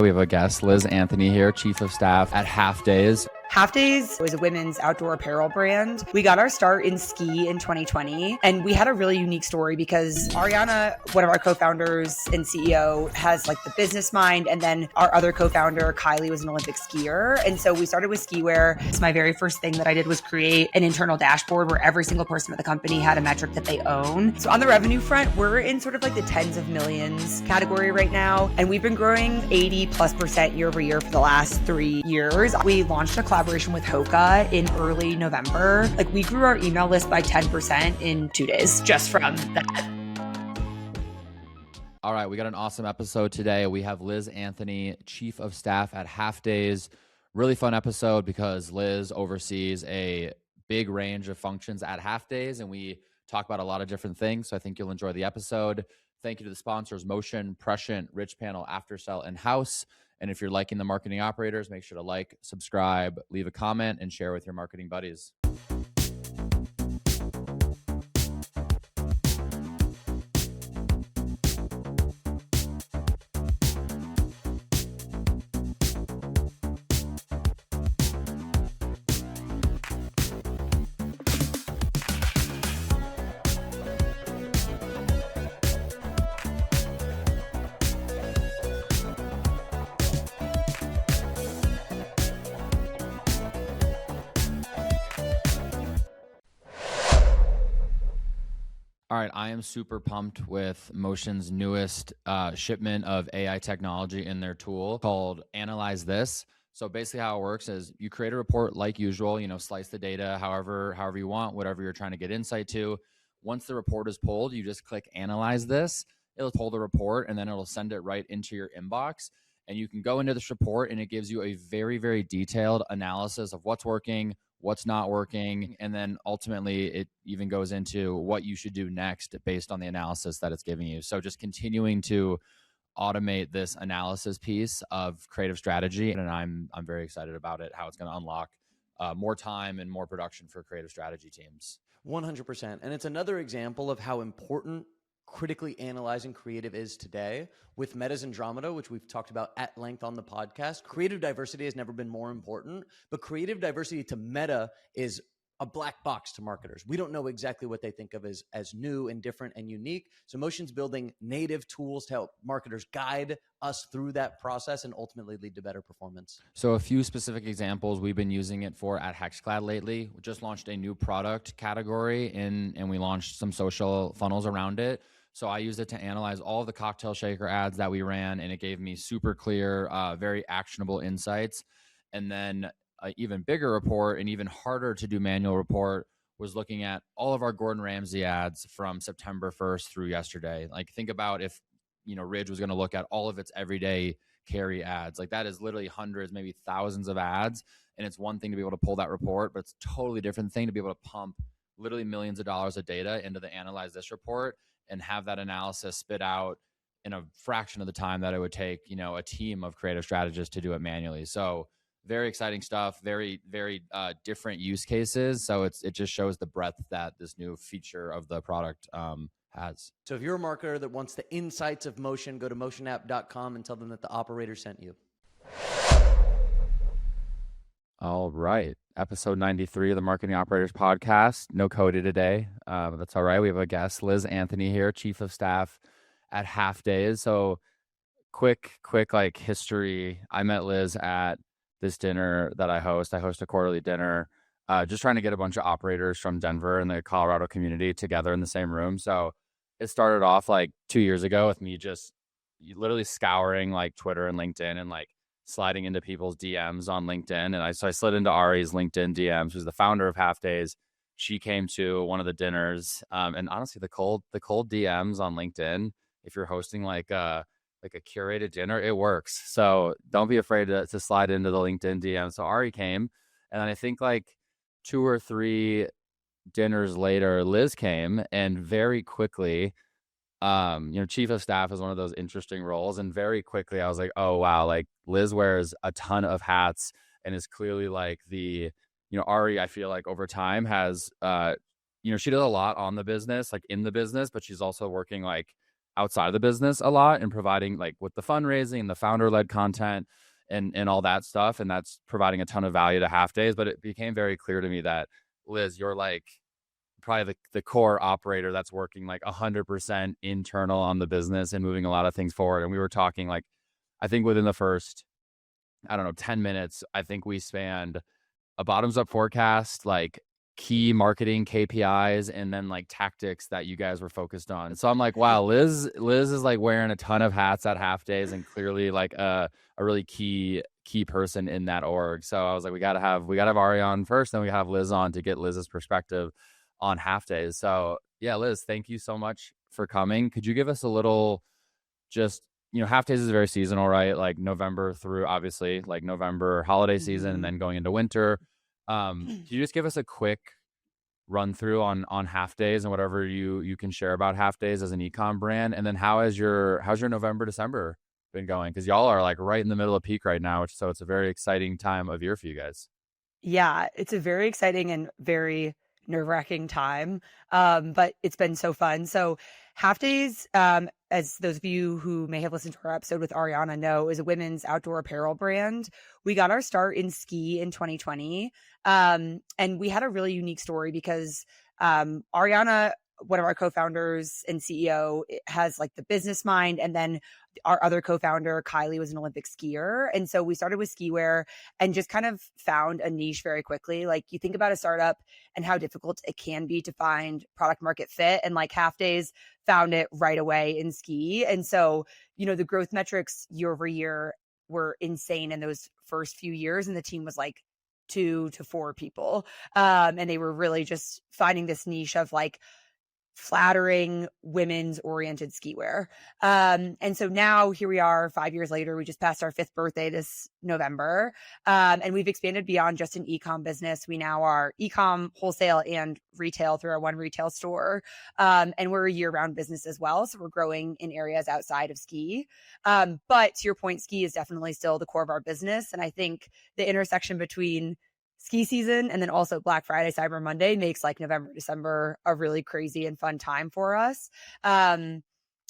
We have a guest, Liz Anthony here, Chief of Staff at Halfdays. Halfdays was a women's outdoor apparel brand. We got our start in ski in 2020, and we had a really unique story because Ariana, one of our co-founders and CEO, has like the business mind, and then our other co-founder, Kylie, was an Olympic skier. And so we started with skiwear. So my very first thing that I did was create an internal dashboard where every single person at the company had a metric that they own. So on the revenue front, we're in sort of like the tens of millions category right now, and we've been growing 80+% year over year for the last 3 years. We launched a collaboration with Hoka in early November. Like, we grew our email list by 10% in 2 days just from that. All right, we got an awesome episode today. We have Liz Anthony, Chief of Staff at Halfdays. Really fun episode because Liz oversees a big range of functions at Halfdays, and we talk about a lot of different things. So I think you'll enjoy the episode. Thank you to the sponsors, Motion, Prescient, Rich Panel, Aftercell, and House. And if you're liking the marketing operators, make sure to like, subscribe, leave a comment, and share with your marketing buddies. All right, I am super pumped with Motion's newest shipment of AI technology in their tool called Analyze This. So basically how it works is you create a report like usual, slice the data however you want, whatever you're trying to get insight to. Once the report is pulled, you just click Analyze This. It'll pull the report, and then it'll send it right into your inbox. And you can go into this report, and it gives you a very, very detailed analysis of what's working, what's not working, and then ultimately it even goes into what you should do next based on the analysis that it's giving you. So just continuing to automate this analysis piece of creative strategy, and I'm very excited about it, how it's going to unlock more time and more production for creative strategy teams. 100%. And it's another example of how important critically analyzing creative is today. With Meta's Andromeda, which we've talked about at length on the podcast, creative diversity has never been more important, but creative diversity to Meta is a black box to marketers. We don't know exactly what they think of as new and different and unique. So Motion's building native tools to help marketers guide us through that process and ultimately lead to better performance. So a few specific examples we've been using it for at HexClad lately. We just launched a new product category and we launched some social funnels around it. So I used it to analyze all of the cocktail shaker ads that we ran, and it gave me super clear, very actionable insights. And then an even bigger report, and even harder to do manual report, was looking at all of our Gordon Ramsay ads from September 1st through yesterday. Like, think about if, Ridge was going to look at all of its everyday carry ads. Like, that is literally hundreds, maybe thousands of ads. And it's one thing to be able to pull that report, but it's a totally different thing to be able to pump literally millions of dollars of data into the Analyze This report and have that analysis spit out in a fraction of the time that it would take, a team of creative strategists to do it manually. So very exciting stuff, very, very different use cases. So it just shows the breadth that this new feature of the product has. So if you're a marketer that wants the insights of Motion, go to motionapp.com and tell them that the operator sent you. All right. Episode 93 of the Marketing Operators Podcast. No Cody today, but that's all right. We have a guest, Liz Anthony here, Chief of Staff at Halfdays. So quick like history. I met Liz at this dinner that I host. I host a quarterly dinner, just trying to get a bunch of operators from Denver and the Colorado community together in the same room. So it started off like 2 years ago with me just literally scouring like Twitter and LinkedIn and like sliding into people's DMs on LinkedIn. And I slid into Ari's LinkedIn DMs, who's the founder of Halfdays. She came to one of the dinners. And honestly, the cold DMs on LinkedIn, if you're hosting like a curated dinner, it works. So don't be afraid to slide into the LinkedIn DM. So Ari came, and then I think like 2 or 3 dinners later, Liz came, and very quickly, Chief of Staff is one of those interesting roles. And very quickly I was like, oh, wow, like Liz wears a ton of hats and is clearly like Ari, I feel like over time has, she does a lot on the business, like in the business, but she's also working like outside of the business a lot and providing like with the fundraising, the founder-led content and all that stuff. And that's providing a ton of value to Half Days. But it became very clear to me that, Liz, you're like probably the core operator that's working like 100% internal on the business and moving a lot of things forward. And we were talking like, I think within the first, I don't know, 10 minutes, I think we spanned a bottoms up forecast, like key marketing KPIs, and then like tactics that you guys were focused on. So I'm like, wow, Liz is like wearing a ton of hats at Half Days and clearly like a really key person in that org. So I was like, we gotta have Ari on first, then we have Liz on to get Liz's perspective on Half Days. So yeah, Liz, thank you so much for coming. Could you give us a little, just, Half Days is very seasonal, right? Like November through, obviously, like November holiday season and then going into winter. Can you just give us a quick run through on Half Days and whatever you can share about Half Days as an e-com brand? And then how's your November, December been going? Because y'all are like right in the middle of peak right now, so it's a very exciting time of year for you guys. Yeah, it's a very exciting and very nerve-wracking time, but it's been so fun. So Half Days, as those of you who may have listened to our episode with Ariana know, is a women's outdoor apparel brand. We got our start in ski in 2020, and we had a really unique story because Ariana, one of our co-founders and CEO, has like the business mind, and then our other co-founder, Kylie, was an Olympic skier. And so we started with skiwear and just kind of found a niche very quickly. Like you think about a startup and how difficult it can be to find product market fit. And like Half Days found it right away in ski. And so, the growth metrics year over year were insane in those first few years. And the team was like 2 to 4 people. And they were really just finding this niche of like flattering women's oriented skiwear. And so now here we are 5 years later. We just passed our 5th birthday this November. And we've expanded beyond just an e-com business. We now are e-com, wholesale, and retail through our one retail store. And we're a year-round business as well. So we're growing in areas outside of ski. But to your point, ski is definitely still the core of our business. And I think the intersection between ski season and then also Black Friday, Cyber Monday makes like November, December a really crazy and fun time for us. And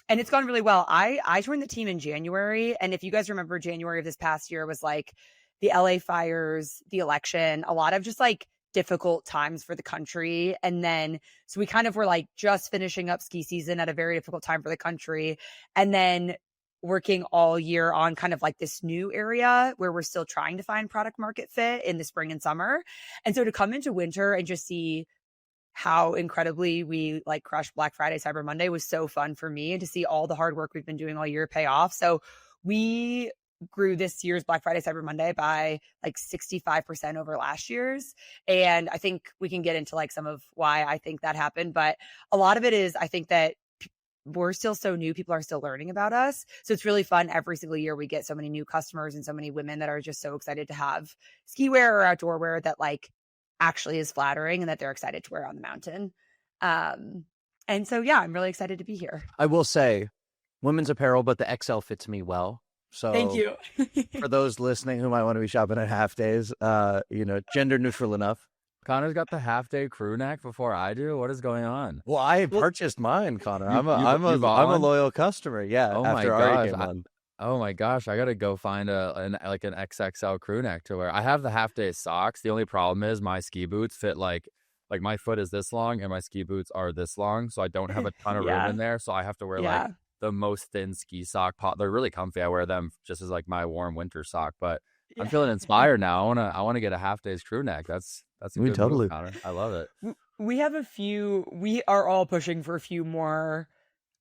it's gone really well. I joined the team in January. And if you guys remember, January of this past year was like the LA fires, the election, a lot of just like difficult times for the country. And then, so we kind of were like just finishing up ski season at a very difficult time for the country. And then working all year on kind of like this new area where we're still trying to find product market fit in the spring and summer. And so to come into winter and just see how incredibly we like crushed Black Friday, Cyber Monday was so fun for me, and to see all the hard work we've been doing all year pay off. So we grew this year's Black Friday, Cyber Monday by like 65% over last year's. And I think we can get into like some of why I think that happened. But a lot of it is, I think that we're still so new. People are still learning about us. So it's really fun. Every single year we get so many new customers and so many women that are just so excited to have ski wear or outdoor wear that like actually is flattering and that they're excited to wear on the mountain. And so, yeah, I'm really excited to be here. I will say women's apparel, but the XL fits me well. So thank you. For those listening who might want to be shopping at Half Days, gender neutral enough. Connor's got the Half Day crew neck before I do. What is going on? Well, I purchased mine, Connor. I'm a loyal customer. Yeah. Oh after my Ari gosh. came on. Oh my gosh, I gotta go find an XXL crew neck to wear. I have the Half Day socks. The only problem is my ski boots fit like my foot is this long and my ski boots are this long, so I don't have a ton of room in there. So I have to wear like the most thin ski sock. They're really comfy. I wear them just as like my warm winter sock. But I'm feeling inspired now. I wanna get a Half Days crew neck. That's a good move, Connor. I love it. We have a few. We are all pushing for a few more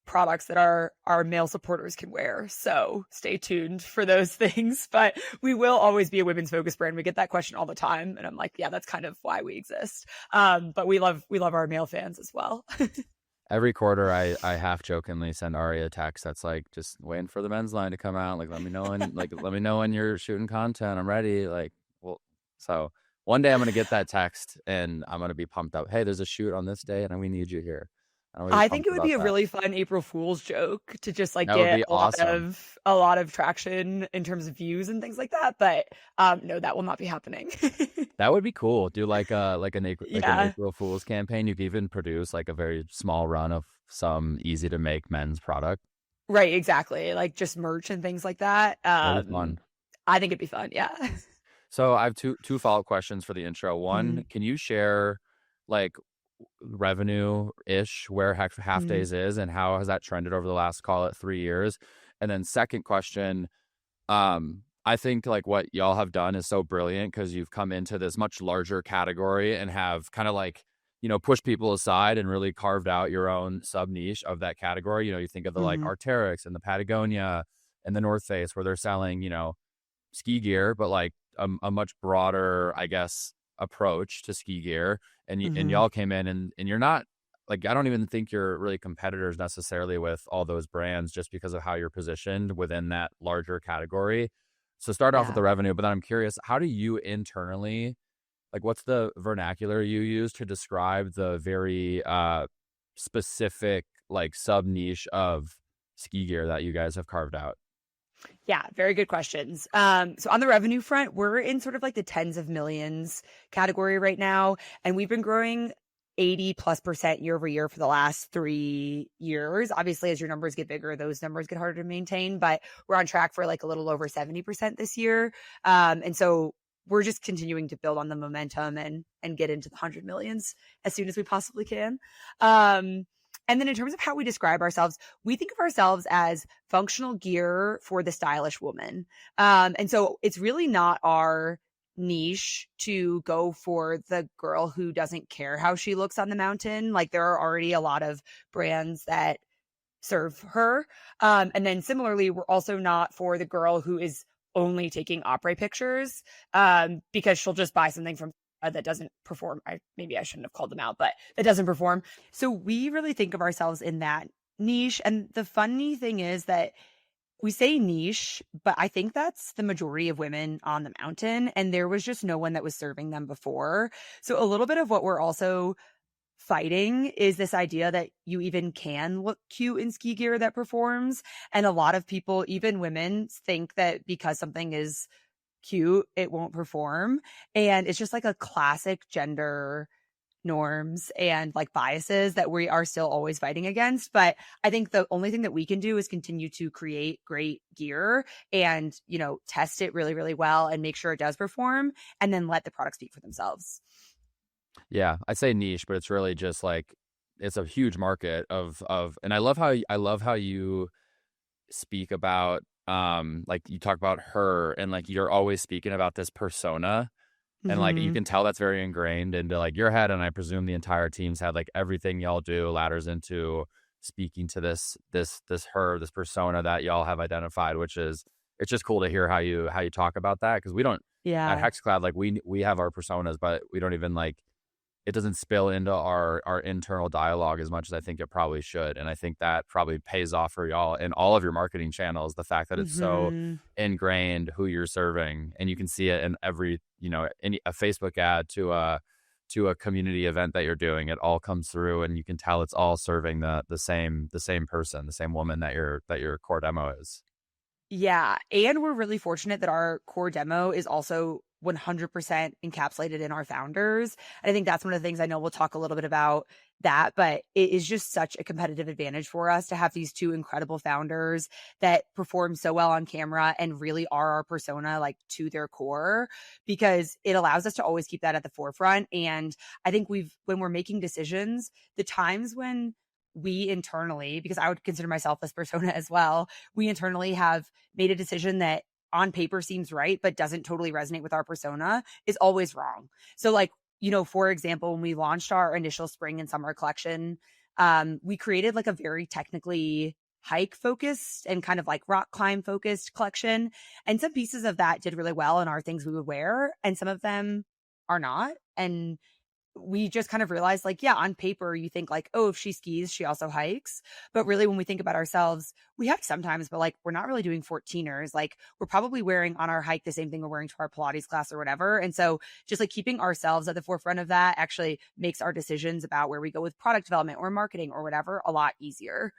products that our male supporters can wear. So stay tuned for those things. But we will always be a women's focused brand. We get that question all the time. And I'm like, yeah, that's kind of why we exist. But we love our male fans as well. Every quarter I half jokingly send Ari a text that's like, just waiting for the men's line to come out. Like, let me know when you're shooting content. I'm ready. Like, well, so one day I'm going to get that text and I'm going to be pumped up. Hey, there's a shoot on this day and we need you here. I think it would be a really fun April Fool's joke to just like get a lot of traction in terms of views and things like that. But no, that will not be happening. That would be cool. Do like an April Fool's campaign. You could even produce like a very small run of some easy to make men's product. Right, exactly. Like just merch and things like that. That'd be fun. I think it'd be fun. Yeah. So I have two follow-up questions for the intro. Mhm, One, can you share like revenue-ish where Half mhm, Days is and how has that trended over the last, call it 3 years? And then second question, I think like what y'all have done is so brilliant because you've come into this much larger category and have kind of like, pushed people aside and really carved out your own sub niche of that category. You think of the like mhm, Arc'teryx and the Patagonia and the North Face where they're selling, ski gear, but like a much broader, I guess, approach to ski gear. And mhm. y'all came in and you're not like, I don't even think you're really competitors necessarily with all those brands just because of how you're positioned within that larger category. So start off with Yeah. the revenue, but then I'm curious, how do you internally, like what's the vernacular you use to describe the very specific like sub niche of ski gear that you guys have carved out? Yeah, very good questions. So on the revenue front, we're in sort of like the tens of millions category right now, and we've been growing 80+% year over year for the last 3 years. Obviously, as your numbers get bigger, those numbers get harder to maintain, but we're on track for like a little over 70% this year. And so we're just continuing to build on the momentum and get into the 100 millions as soon as we possibly can. And then in terms of how we describe ourselves, we think of ourselves as functional gear for the stylish woman. And so it's really not our niche to go for the girl who doesn't care how she looks on the mountain. Like there are already a lot of brands that serve her. And then similarly, we're also not for the girl who is only taking opera pictures because she'll just buy something from that doesn't perform. Maybe I shouldn't have called them out, but that doesn't perform. So we really think of ourselves in that niche. And the funny thing is that we say niche, but I think that's the majority of women on the mountain. And there was just no one that was serving them before. So a little bit of what we're also fighting is this idea that you even can look cute in ski gear that performs. And a lot of people, even women, think that because something is cute, it won't perform. And it's just like a classic gender norms and like biases that we are still always fighting against. But I think the only thing that we can do is continue to create great gear and, test it really, really well and make sure it does perform and then let the product speak for themselves. Yeah, I say niche, but it's really just like it's a huge market and I love how you speak about like you talk about her and like you're always speaking about this persona and like you Mm-hmm. can tell that's very ingrained into like your head, and I presume the entire team's had like everything y'all do ladders into speaking to this persona that y'all have identified, which is it's just cool to hear how you talk about that because we don't at Yeah. HexCloud like we have our personas, but we don't even like it doesn't spill into our internal dialogue as much as I think it probably should. And I think that probably pays off for y'all in all of your marketing channels, the fact that it's so Mm-hmm. ingrained who you're serving. And you can see it in every, a Facebook ad to a community event that you're doing. It all comes through and you can tell it's all serving the same person, the same woman that your core demo is. Yeah. And we're really fortunate that our core demo is also 100% encapsulated in our founders. And I think that's one of the things I know we'll talk a little bit about that, but it is just such a competitive advantage for us to have these two incredible founders that perform so well on camera and really are our persona like to their core, because it allows us to always keep that at the forefront. And I think when we're making decisions, the times when we internally, because I would consider myself this persona as well, we internally have made a decision that on paper seems right, but doesn't totally resonate with our persona is always wrong. So like, for example, when we launched our initial spring and summer collection, we created like a very technically hike focused and kind of like rock climb focused collection. And some pieces of that did really well and are things we would wear. And some of them are not. And we just kind of realized like, yeah, on paper, you think like, oh, if she skis, she also hikes. But really, when we think about ourselves, we hike sometimes, but like, we're not really doing 14ers. Like, we're probably wearing on our hike the same thing we're wearing to our Pilates class or whatever. And so just like keeping ourselves at the forefront of that actually makes our decisions about where we go with product development or marketing or whatever a lot easier.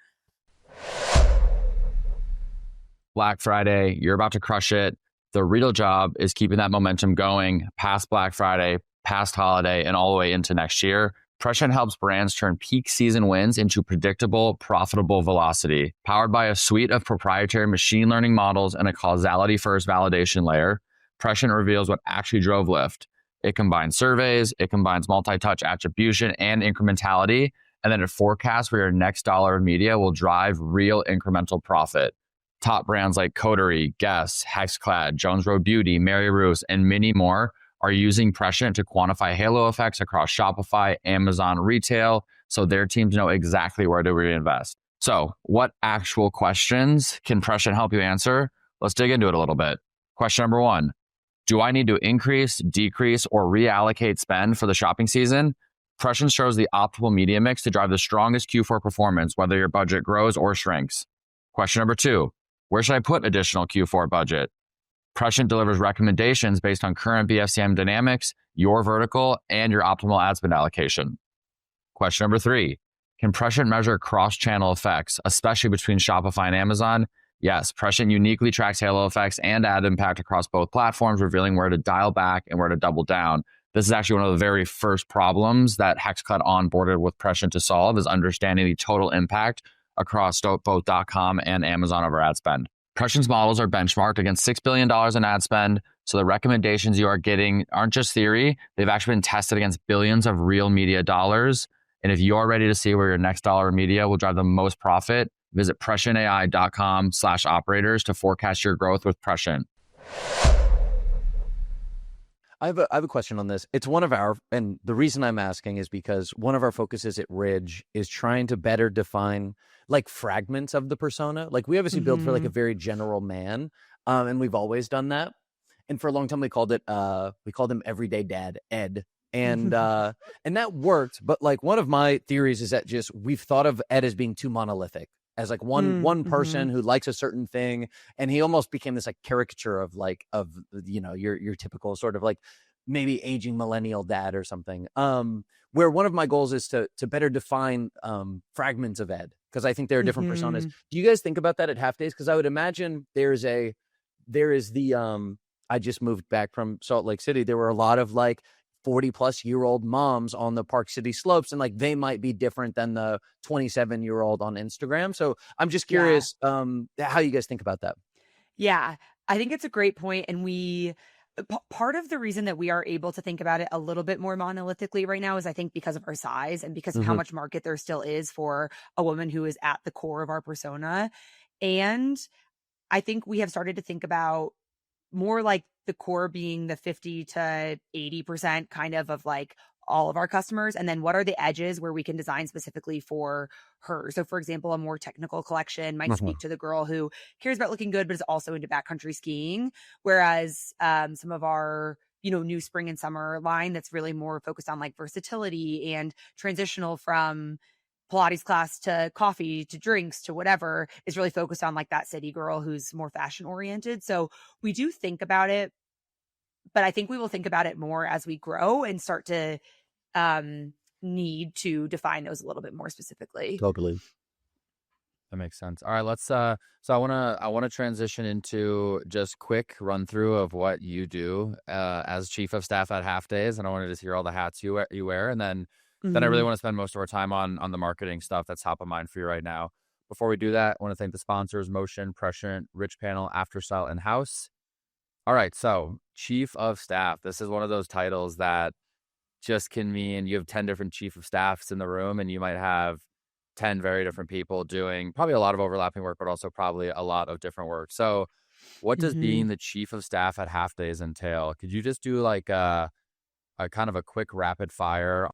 Black Friday, you're about to crush it. The real job is keeping that momentum going past Black Friday, past holiday, and all the way into next year. Prescient helps brands turn peak season wins into predictable, profitable velocity. Powered by a suite of proprietary machine learning models and a causality-first validation layer, Prescient reveals what actually drove lift. It combines surveys, it combines multi-touch attribution and incrementality, and then it forecasts where your next dollar of media will drive real incremental profit. Top brands like Coterie, Guess, Hexclad, Jones Road Beauty, Mary Roos, and many more are using Prescient to quantify halo effects across Shopify, Amazon, retail, so their teams know exactly where to reinvest. So, what actual questions can Prescient help you answer? Let's dig into it a little bit. Question number 1. Do I need to increase, decrease, or reallocate spend for the shopping season? Prescient shows the optimal media mix to drive the strongest Q4 performance, whether your budget grows or shrinks. Question number 2. Where should I put additional Q4 budget? Prescient delivers recommendations based on current BFCM dynamics, your vertical, and your optimal ad spend allocation. Question number 3. Can Prescient measure cross-channel effects, especially between Shopify and Amazon? Yes, Prescient uniquely tracks halo effects and ad impact across both platforms, revealing where to dial back and where to double down. This is actually one of the very first problems that Hexclad onboarded with Prescient to solve, is understanding the total impact across both .com and Amazon over ad spend. Prescient's models are benchmarked against $6 billion in ad spend, so the recommendations you are getting aren't just theory. They've actually been tested against billions of real media dollars. And if you're ready to see where your next dollar of media will drive the most profit, visit prescientai.com/operators to forecast your growth with Prescient. I have a question on this. It's one of our, and the reason I'm asking is because one of our focuses at Ridge is trying to better define like fragments of the persona. Like we obviously build for like a very general man, and we've always done that. And for a long time we called him Everyday Dad, Ed. And and that worked. But like one of my theories is that just we've thought of Ed as being too monolithic, as like one person who likes a certain thing, and he almost became this like caricature of your typical sort of like maybe aging millennial dad or something. Where one of my goals is to better define fragments of Ed, because I think there are different personas. Do you guys think about that at Halfdays? Because I would imagine there is the I just moved back from Salt Lake City. There were a lot of like 40-plus-year-old moms on the Park City slopes, and like they might be different than the 27-year-old on Instagram. So I'm just curious how you guys think about that. Yeah, I think it's a great point. And part of the reason that we are able to think about it a little bit more monolithically right now is I think because of our size and because of how much market there still is for a woman who is at the core of our persona. And I think we have started to think about more like the core being the 50 to 80% kind of like all of our customers. And then what are the edges where we can design specifically for her? So for example, a more technical collection might speak to the girl who cares about looking good, but is also into backcountry skiing. Whereas some of our, new spring and summer line that's really more focused on like versatility and transitional from Pilates class to coffee to drinks to whatever is really focused on like that city girl who's more fashion oriented. So we do think about it, but I think we will think about it more as we grow and start to need to define those a little bit more specifically. Totally. That makes sense. All right, let's so I want to transition into just quick run through of what you do as chief of staff at Halfdays, and I wanted to hear all the hats you wear, and then I really want to spend most of our time on the marketing stuff that's top of mind for you right now. Before we do that, I want to thank the sponsors: Motion, Prescient, Rich Panel, Afterstyle, and House. All right, so chief of staff. This is one of those titles that just can mean you have 10 different chief of staffs in the room, and you might have 10 very different people doing probably a lot of overlapping work, but also probably a lot of different work. So what does being the chief of staff at Halfdays entail? Could you just do like a kind of a quick rapid fire?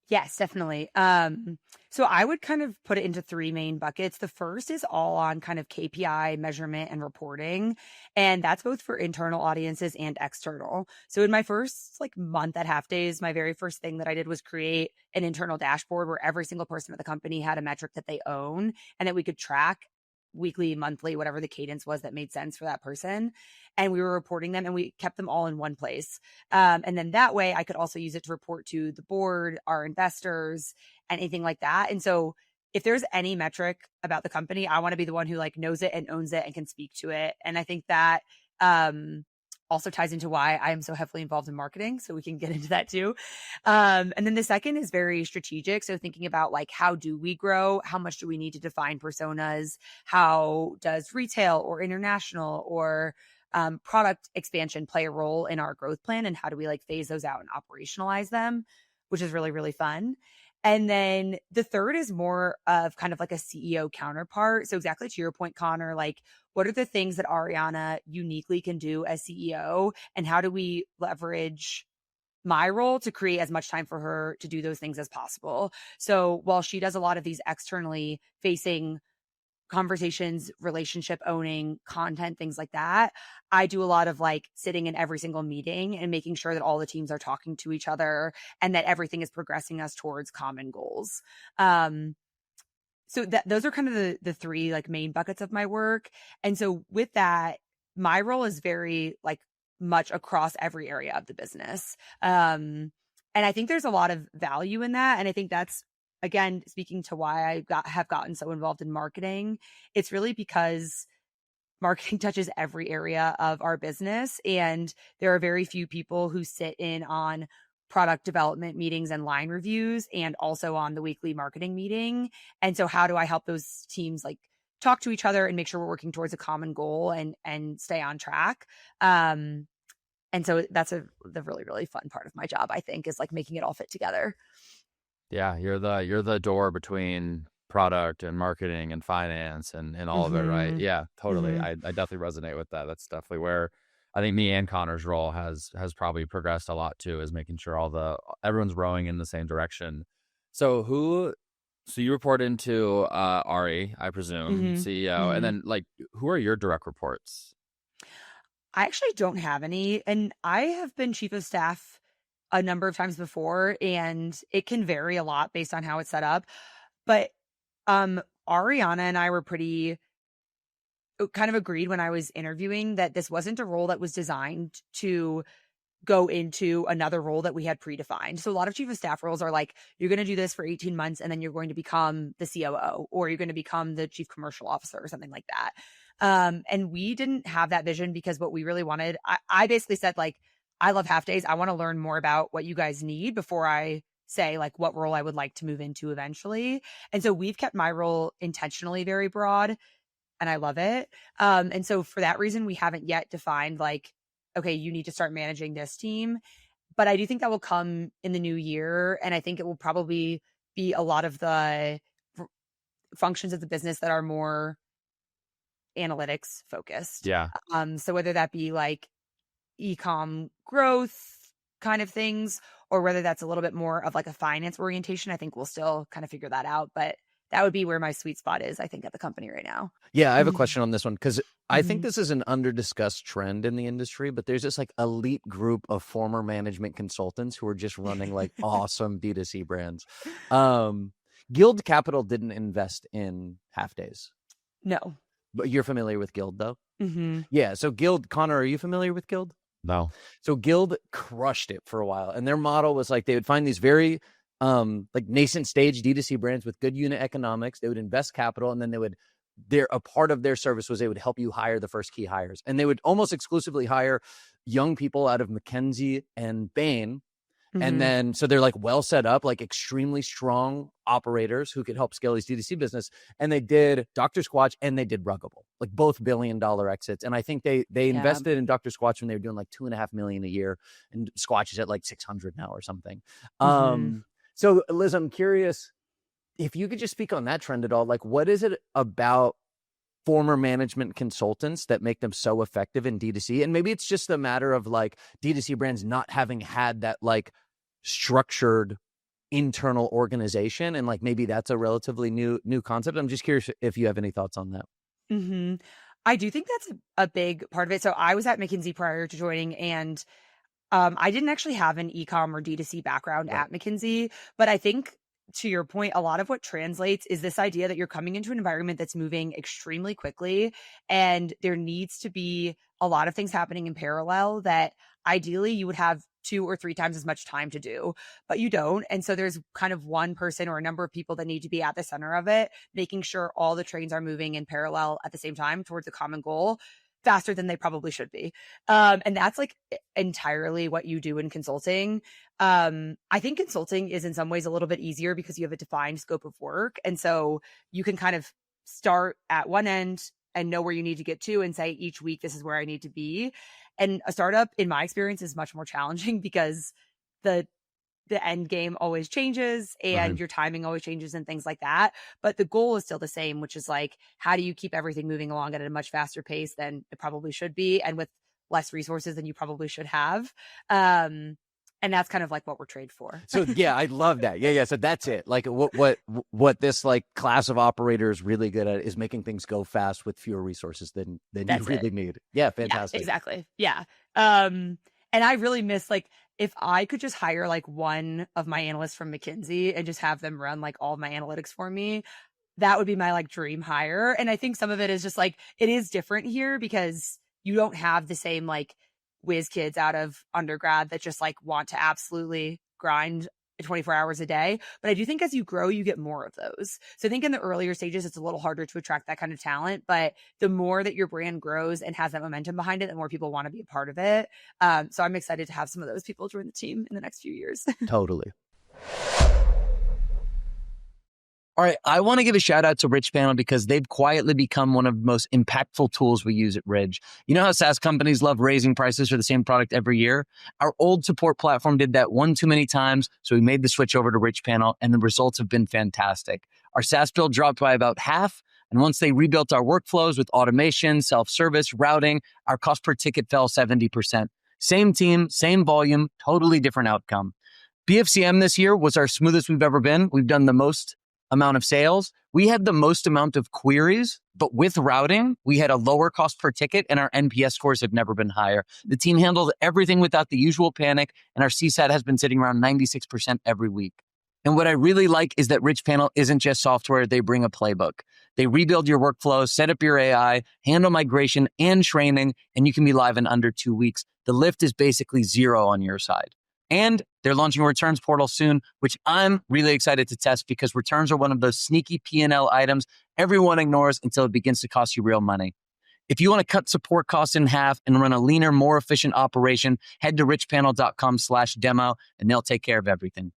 Yes, definitely. So I would kind of put it into three main buckets. The first is all on kind of KPI measurement and reporting. And that's both for internal audiences and external. So in my first month at Halfdays, my very first thing that I did was create an internal dashboard where every single person at the company had a metric that they own and that we could track weekly, monthly, whatever the cadence was that made sense for that person. And we were reporting them and we kept them all in one place. And then that way I could also use it to report to the board, our investors, anything like that. And so if there's any metric about the company, I want to be the one who knows it and owns it and can speak to it. And I think that also ties into why I am so heavily involved in marketing. So we can get into that too. And then the second is very strategic. So thinking about like, how do we grow? How much do we need to define personas? How does retail or international or product expansion play a role in our growth plan? And how do we like phase those out and operationalize them, which is really, really fun. And then the third is more of kind of like a CEO counterpart. So exactly to your point, Connor, like what are the things that Ariana uniquely can do as CEO, and how do we leverage my role to create as much time for her to do those things as possible? So while she does a lot of these externally facing conversations, relationship owning, content, things like that, I do a lot of like sitting in every single meeting and making sure that all the teams are talking to each other and that everything is progressing us towards common goals. So those are kind of the three like main buckets of my work. And so with that, my role is very like much across every area of the business. And I think there's a lot of value in that. And I think that's, again, speaking to why I have gotten so involved in marketing, it's really because marketing touches every area of our business. And there are very few people who sit in on product development meetings and line reviews and also on the weekly marketing meeting. And so how do I help those teams like talk to each other and make sure we're working towards a common goal and stay on track? And so that's the really, really fun part of my job, I think, is like making it all fit together. Yeah, you're the door between product and marketing and finance and all of it, right? Yeah, totally. I definitely resonate with that. That's definitely where I think me and Connor's role has probably progressed a lot too, is making sure everyone's rowing in the same direction. So you report into Ari, I presume, CEO, and then like who are your direct reports? I actually don't have any, and I have been chief of staff a number of times before, and it can vary a lot based on how it's set up. But Ariana and I were pretty kind of agreed when I was interviewing that this wasn't a role that was designed to go into another role that we had predefined. So a lot of chief of staff roles are like, you're going to do this for 18 months and then you're going to become the COO, or you're going to become the chief commercial officer or something like that. And we didn't have that vision, because what we really wanted, I basically said like, I love Halfdays. I want to learn more about what you guys need before I say like what role I would like to move into eventually. And so we've kept my role intentionally very broad, and I love it. And so for that reason, we haven't yet defined like, okay, you need to start managing this team. But I do think that will come in the new year. And I think it will probably be a lot of the functions of the business that are more analytics focused. Yeah. So whether that be like e-com growth kind of things, or whether that's a little bit more of like a finance orientation, I think we'll still kind of figure that out. But that would be where my sweet spot is, I think, at the company right now. Yeah, I have a question on this one, because I think this is an under-discussed trend in the industry, but there's this like elite group of former management consultants who are just running like awesome D2C brands. Guild Capital didn't invest in Halfdays. No. But you're familiar with Guild, though? Mm-hmm. Yeah, so Guild, Connor, are you familiar with Guild? No. So Guild crushed it for a while, and their model was like they would find these very like nascent stage D2C brands with good unit economics. They would invest capital, and then a part of their service was they would help you hire the first key hires, and they would almost exclusively hire young people out of McKinsey and Bain. And then, so they're like well set up, like extremely strong operators who could help scale these D2C business. And they did Dr. Squatch and they did Ruggable, like both $1 billion exits. And I think they invested in Dr. Squatch when they were doing like $2.5 million a year, and Squatch is at like 600 now or something. So Liz, I'm curious if you could just speak on that trend at all. Like, what is it about former management consultants that make them so effective in D2C? And maybe it's just a matter of like D2C brands not having had that like structured internal organization, and like maybe that's a relatively new concept. I'm just curious if you have any thoughts on that. I do think that's a big part of it. So I was at McKinsey prior to joining, and I didn't actually have an e-com or D2C background at McKinsey, but I think, to your point, a lot of what translates is this idea that you're coming into an environment that's moving extremely quickly, and there needs to be a lot of things happening in parallel that ideally you would have 2 or 3 times as much time to do, but you don't. And so there's kind of one person or a number of people that need to be at the center of it, making sure all the trains are moving in parallel at the same time towards a common goal. faster than they probably should be. And that's like entirely what you do in consulting. I think consulting is in some ways a little bit easier because you have a defined scope of work. And so you can kind of start at one end and know where you need to get to and say each week, this is where I need to be. And a startup, in my experience, is much more challenging because the end game always changes and your timing always changes and things like that. But the goal is still the same, which is like, how do you keep everything moving along at a much faster pace than it probably should be and with less resources than you probably should have? And that's kind of like what we're trained for. So yeah, I love that. Yeah. So that's it. Like what this like class of operator is really good at is making things go fast with fewer resources than you really need. Yeah, fantastic. Yeah, exactly. Yeah. And I really miss, like, if I could just hire like one of my analysts from McKinsey and just have them run like all of my analytics for me, that would be my like dream hire. And I think some of it is just like, it is different here because you don't have the same like whiz kids out of undergrad that just like want to absolutely grind 24 hours a day. But I do think as you grow, you get more of those. So I think in the earlier stages, it's a little harder to attract that kind of talent. But the more that your brand grows and has that momentum behind it, the more people want to be a part of it. So I'm excited to have some of those people join the team in the next few years. Totally. All right, I want to give a shout out to Rich because they've quietly become one of the most impactful tools we use at Ridge. You know how SaaS companies love raising prices for the same product every year? Our old support platform did that one too many times, so we made the switch over to Rich, and the results have been fantastic. Our SaaS bill dropped by about half, and once they rebuilt our workflows with automation, self-service, routing, our cost per ticket fell 70%. Same team, same volume, totally different outcome. BFCM this year was our smoothest we've ever been. We've done the most amount of sales. We had the most amount of queries, but with routing, we had a lower cost per ticket and our NPS scores have never been higher. The team handled everything without the usual panic and our CSAT has been sitting around 96% every week. And what I really like is that Rich isn't just software, they bring a playbook. They rebuild your workflows, set up your AI, handle migration and training, and you can be live in under 2 weeks. The lift is basically zero on your side. And they're launching a returns portal soon, which I'm really excited to test because returns are one of those sneaky P&L items everyone ignores until it begins to cost you real money. If you want to cut support costs in half and run a leaner, more efficient operation, head to richpanel.com/demo and they'll take care of everything.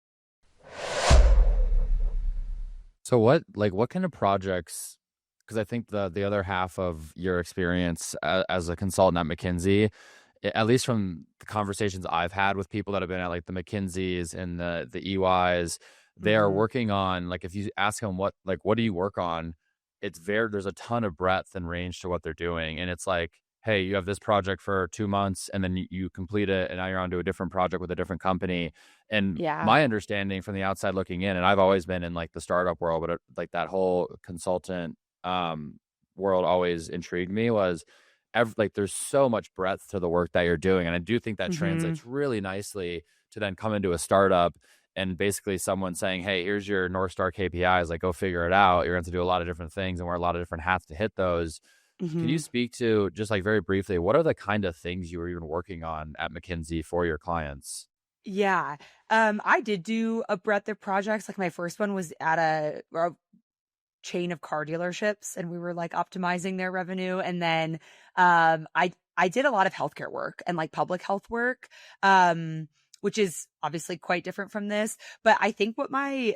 So what kind of projects, because I think the other half of your experience as a consultant at McKinsey, at least from the conversations I've had with people that have been at like the McKinseys and the EYs, they are working on, like, if you ask them what do you work on, there's a ton of breadth and range to what they're doing. And it's like, hey, you have this project for 2 months and then you complete it and now you're on to a different project with a different company. And my understanding from the outside looking in, and I've always been in like the startup world, but like that whole consultant world always intrigued me, was there's so much breadth to the work that you're doing. And I do think that translates really nicely to then come into a startup and basically someone saying, hey, here's your North Star KPIs, like go figure it out. You're going to do a lot of different things and wear a lot of different hats to hit those. Can you speak to, just like very briefly, what are the kind of things you were even working on at McKinsey for your clients? Yeah. I did do a breadth of projects. Like my first one was at a chain of car dealerships and we were like optimizing their revenue. And then I did a lot of healthcare work and like public health work, which is obviously quite different from this. But I think what my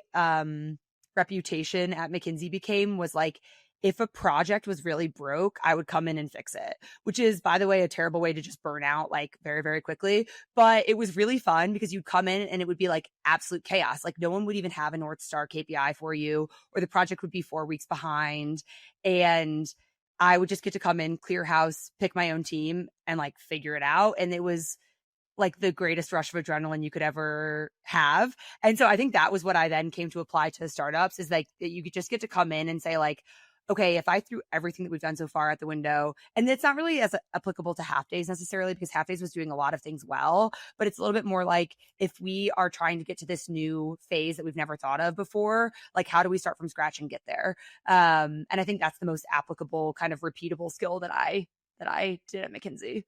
reputation at McKinsey became was like, if a project was really broke, I would come in and fix it, which is, by the way, a terrible way to just burn out like very, very quickly. But it was really fun because you'd come in and it would be like absolute chaos. Like no one would even have a North Star KPI for you, or the project would be 4 weeks behind. And I would just get to come in, clear house, pick my own team and like figure it out. And it was like the greatest rush of adrenaline you could ever have. And so I think that was what I then came to apply to startups, is like that you could just get to come in and say like, okay, if I threw everything that we've done so far out the window, and it's not really as applicable to Halfdays necessarily, because Halfdays was doing a lot of things well, but it's a little bit more like, if we are trying to get to this new phase that we've never thought of before, like how do we start from scratch and get there? And I think that's the most applicable kind of repeatable skill that I did at McKinsey.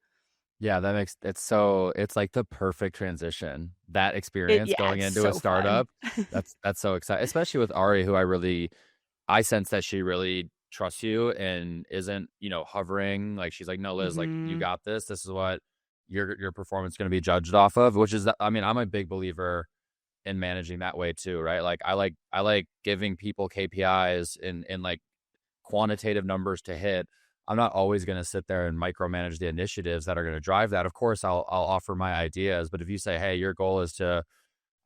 Yeah, it's like the perfect transition, that experience going into so a startup. fun. That's so exciting, especially with Ari, who I sense that she really trusts you and isn't, hovering. Like she's like, no, Liz, like you got this. This is what your performance is going to be judged off of, which is, I mean, I'm a big believer in managing that way too, right? Like I like giving people KPIs and like quantitative numbers to hit. I'm not always going to sit there and micromanage the initiatives that are going to drive that. Of course, I'll offer my ideas, but if you say, hey, your goal is to,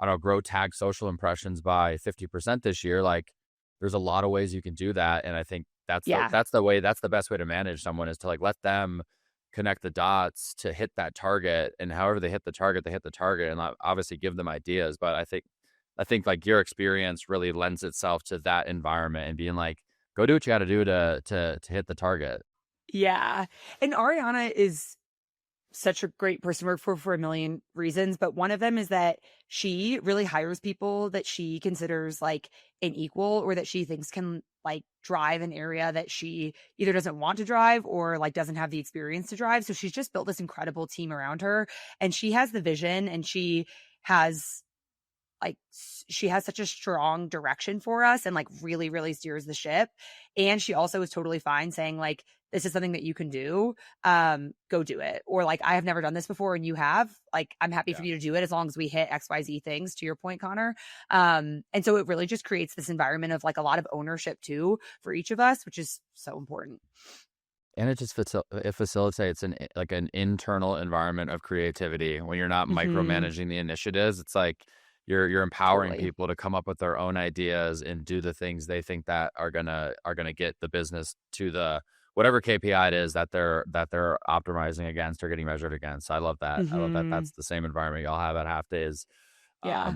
I don't know, grow tag social impressions by 50% this year, like there's a lot of ways you can do that. And I think that's the best way to manage someone, is to like let them connect the dots to hit that target, and however they hit the target, and obviously give them ideas. But I think like your experience really lends itself to that environment and being like, go do what you got to do to hit the target. Yeah. And Ariana is such a great person to work for a million reasons, but one of them is that she really hires people that she considers like an equal, or that she thinks can like drive an area that she either doesn't want to drive or like doesn't have the experience to drive. So she's just built this incredible team around her, and she has the vision, and she has such a strong direction for us, and like really, really steers the ship. And she also is totally fine saying like, this is something that you can do. Go do it. Or like, I have never done this before and you have, like, I'm happy for you to do it as long as we hit XYZ things, to your point, Connor. And so it really just creates this environment of like a lot of ownership too for each of us, which is so important. And it just facilitates an internal environment of creativity when you're not micromanaging the initiatives. It's like you're empowering people to come up with their own ideas and do the things they think that are gonna get the business to the whatever KPI it is that they're optimizing against or getting measured against. I love that. I love that. That's the same environment y'all have at Halfdays. Yeah.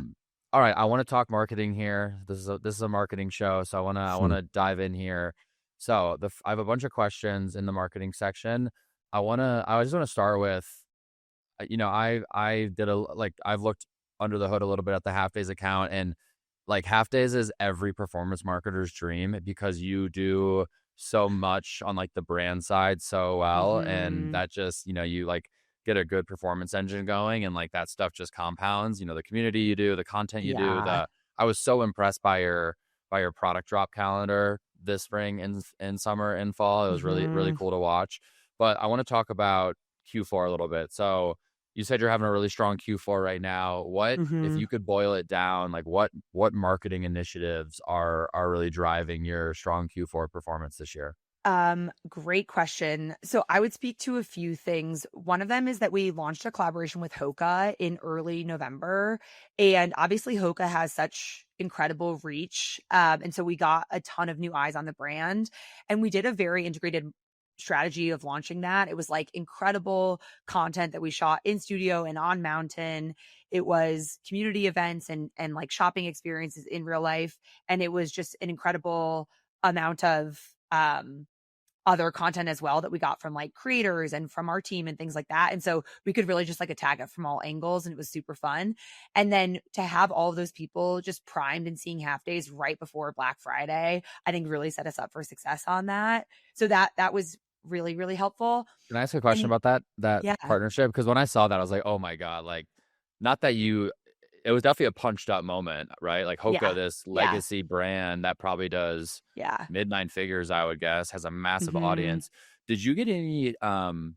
All right, I want to talk marketing here. This is a marketing show, so I wanna dive in here. So I have a bunch of questions in the marketing section. I just want to start with, I've looked under the hood a little bit at the Halfdays account, and like Halfdays is every performance marketer's dream, because you do so much on like the brand side so well, and that just, you like get a good performance engine going, and like that stuff just compounds, the community you do, the content you do. I was so impressed by your product drop calendar this spring and summer and fall. It was really, really cool to watch. But I want to talk about Q4 a little bit. So you said you're having a really strong Q4 right now. What, if you could boil it down, like what marketing initiatives are really driving your strong Q4 performance this year? Great question. So I would speak to a few things. One of them is that we launched a collaboration with Hoka in early November. And obviously Hoka has such incredible reach. And so we got a ton of new eyes on the brand, and we did a very integrated strategy of launching that. It was like incredible content that we shot in studio and on mountain. It was community events and like shopping experiences in real life. And it was just an incredible amount of, other content as well that we got from like creators and from our team and things like that. And so we could really just like attack it from all angles, and it was super fun. And then to have all of those people just primed and seeing Halfdays right before Black Friday, I think really set us up for success on that. So that was really, really helpful. Can I ask a question about that Yeah. partnership? Because when I saw that, I was like, oh my God, like, not that it was definitely a punched up moment, right? Like Hoka, this legacy brand that probably does mid-9 figures, I would guess, has a massive audience. Did you get any, because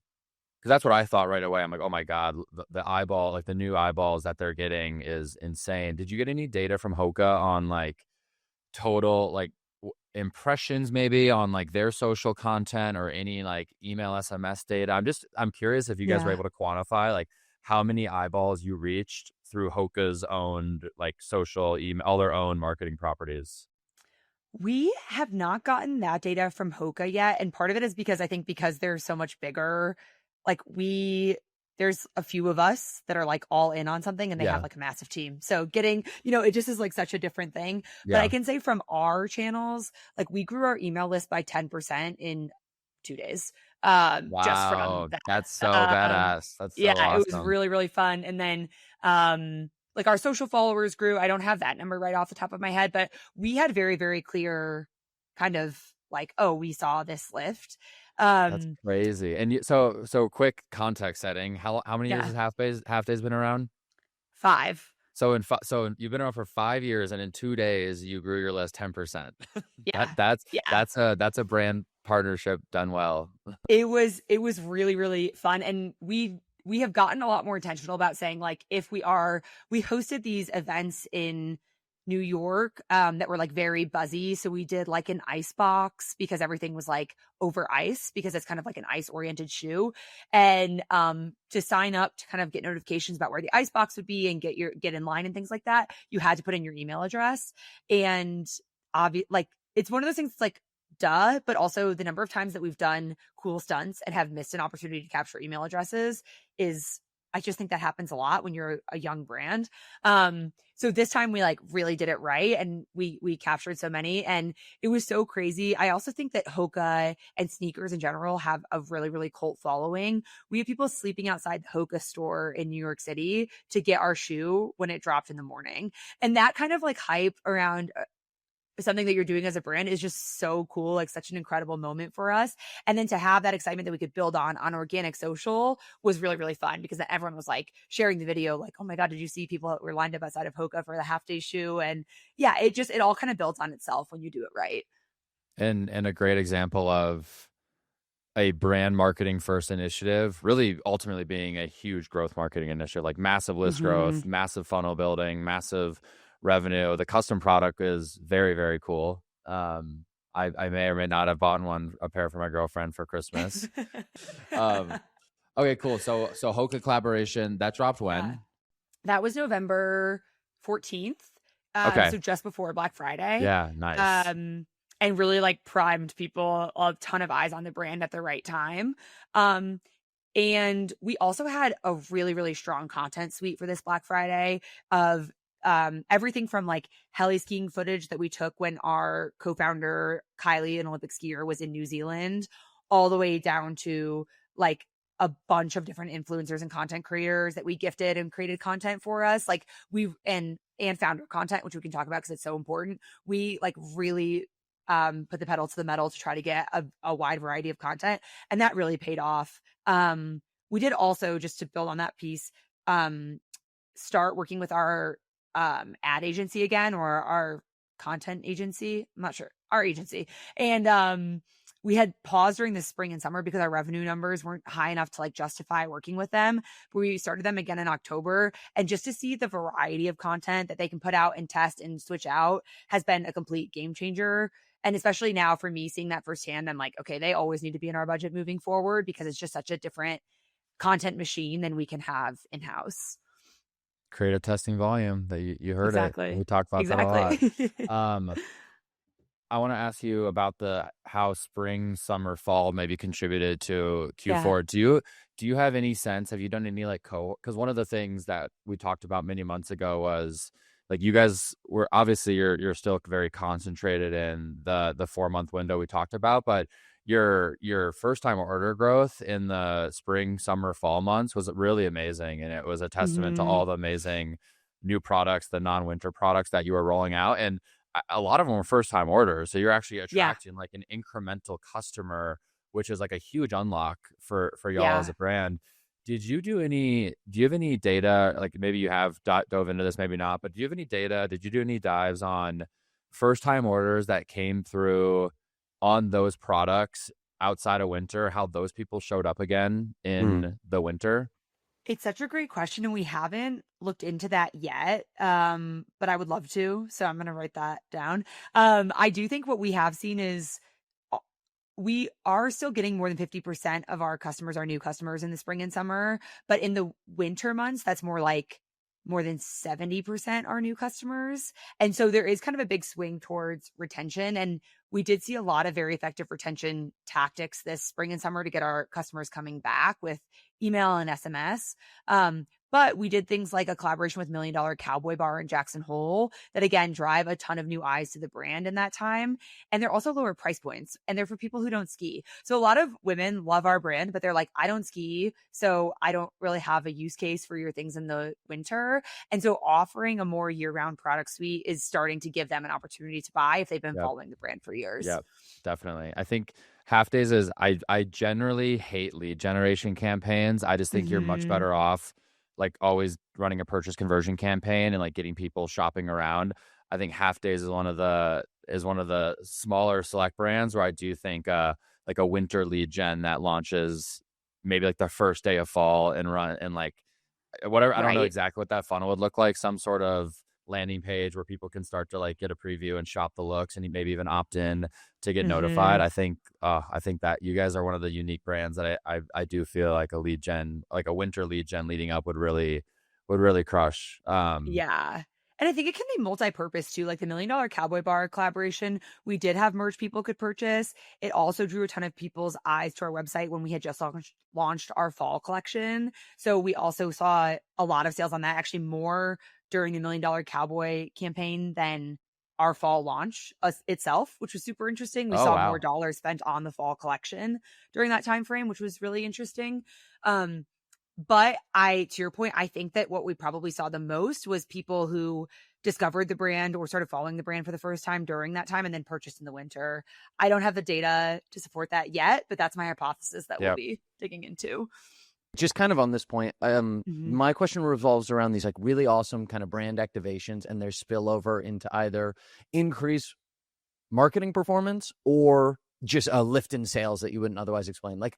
that's what I thought right away. I'm like, oh my God, the eyeball, like the new eyeballs that they're getting is insane. Did you get any data from Hoka on like total like impressions maybe on like their social content, or any like email SMS data? I'm curious if you guys were able to quantify like how many eyeballs you reached through Hoka's own like social email, all their own marketing properties. We have not gotten that data from Hoka yet. And part of it is because I think because they're so much bigger, like there's a few of us that are like all in on something, and they have like a massive team. So getting, it just is like such a different thing. But I can say from our channels, like we grew our email list by 10% in 2 days. Just from that. That's so badass. That's so awesome. It was really, really fun. And then, like our social followers grew. I don't have that number right off the top of my head, but we had very, very clear kind of like, oh, we saw this lift. That's crazy. And so quick context setting. How many years has Halfdays been around? 5. So you've been around for 5 years, and in 2 days you grew your list 10%. Yeah. That's Yeah. that's a brand partnership done well. It was really, really fun. And we have gotten a lot more intentional about saying, like, if we hosted these events in New York that were like very buzzy. So we did like an ice box because everything was like over ice, because it's kind of like an ice oriented shoe. And to sign up to kind of get notifications about where the ice box would be and get in line and things like that, you had to put in your email address. And like, it's one of those things that's like, duh, but also the number of times that we've done cool stunts and have missed an opportunity to capture email addresses is, I just think that happens a lot when you're a young brand. So this time we like really did it right, and we captured so many, and it was so crazy. I also think that Hoka and sneakers in general have a really, really cult following. We have people sleeping outside the Hoka store in New York City to get our shoe when it dropped in the morning. And that kind of like hype around something that you're doing as a brand is just so cool, like such an incredible moment for us. And then to have that excitement that we could build on organic social was really, really fun, because everyone was like sharing the video, like, oh my God, did you see people that were lined up outside of Hoka for the Halfday shoe? And yeah, it all kind of builds on itself when you do it right. And a great example of a brand marketing first initiative really ultimately being a huge growth marketing initiative, like massive list growth, massive funnel building, massive revenue. The custom product is very, very cool. I may or may not have bought a pair for my girlfriend for Christmas. Okay, cool. So Hoka collaboration, that dropped when? Yeah. That was November 14th. Okay. So just before Black Friday. Yeah, nice. And really like primed people, a ton of eyes on the brand at the right time. And we also had a really, really strong content suite for this Black Friday of everything from like heli skiing footage that we took when our co-founder Kylie, an Olympic skier, was in New Zealand, all the way down to like a bunch of different influencers and content creators that we gifted and created content for us. Like and founder content, which we can talk about because it's so important. We like really put the pedal to the metal to try to get a wide variety of content, and that really paid off. We did also, just to build on that piece, start working with our ad agency again, or our content agency. I'm not sure, our agency. And we had paused during the spring and summer because our revenue numbers weren't high enough to like justify working with them. But we started them again in October, and just to see the variety of content that they can put out and test and switch out has been a complete game changer. And especially now for me, seeing that firsthand, I'm like, okay, they always need to be in our budget moving forward, because it's just such a different content machine than we can have in-house. Creative testing volume, that you heard Exactly. it. We talked about that a lot. I want to ask you about how spring, summer, fall maybe contributed to Q4. Yeah. Do you have any sense? Have you done any like because one of the things that we talked about many months ago was like, you guys were obviously you're still very concentrated in the 4-month window we talked about, but your first time order growth in the spring, summer, fall months was really amazing, and it was a testament to all the amazing new products, the non-winter products that you were rolling out. And a lot of them were first time orders, so you're actually attracting like an incremental customer, which is like a huge unlock for y'all as a brand. Do you have any data, like maybe you have dove into this, maybe not, but do you have any data? Did you do any dives on first time orders that came through on those products outside of winter, how those people showed up again in the winter? It's such a great question, and we haven't looked into that yet. But I would love to, so I'm going to write that down. I do think what we have seen is we are still getting more than 50% of our customers are new customers in the spring and summer, but in the winter months, that's more like more than 70% are new customers. And so there is kind of a big swing towards retention. And we did see a lot of very effective retention tactics this spring and summer to get our customers coming back with email and SMS. But we did things like a collaboration with $1 Million Cowboy Bar in Jackson Hole that, again, drive a ton of new eyes to the brand in that time. And they're also lower price points, and they're for people who don't ski. So a lot of women love our brand, but they're like, I don't ski, so I don't really have a use case for your things in the winter. And so offering a more year-round product suite is starting to give them an opportunity to buy if they've been following the brand for years. Yeah, definitely. I think Halfdays is, I generally hate lead generation campaigns. I just think you're much better off like always running a purchase conversion campaign and like getting people shopping around. I think Halfdays is one of the smaller select brands where I do think like a winter lead gen that launches maybe like the first day of fall and run and like whatever. I don't know Right. exactly what that funnel would look like. Some sort of landing page where people can start to like get a preview and shop the looks and maybe even opt in to get notified. I think that you guys are one of the unique brands that I do feel like a lead gen, like a winter lead gen leading up would really crush. Yeah. And I think it can be multi-purpose too. Like the $1 Million Cowboy Bar collaboration, we did have merch people could purchase. It also drew a ton of people's eyes to our website when we had just launched our fall collection. So we also saw a lot of sales on that, actually more during the $1 Million Cowboy campaign than our fall launch itself, which was super interesting. We saw more dollars spent on the fall collection during that time frame, which was really interesting. But to your point, I think that what we probably saw the most was people who discovered the brand or started following the brand for the first time during that time and then purchased in the winter. I don't have the data to support that yet, but that's my hypothesis that we'll be digging into. Just kind of on this point, my question revolves around these like really awesome kind of brand activations and their spillover into either increase marketing performance or just a lift in sales that you wouldn't otherwise explain. Like,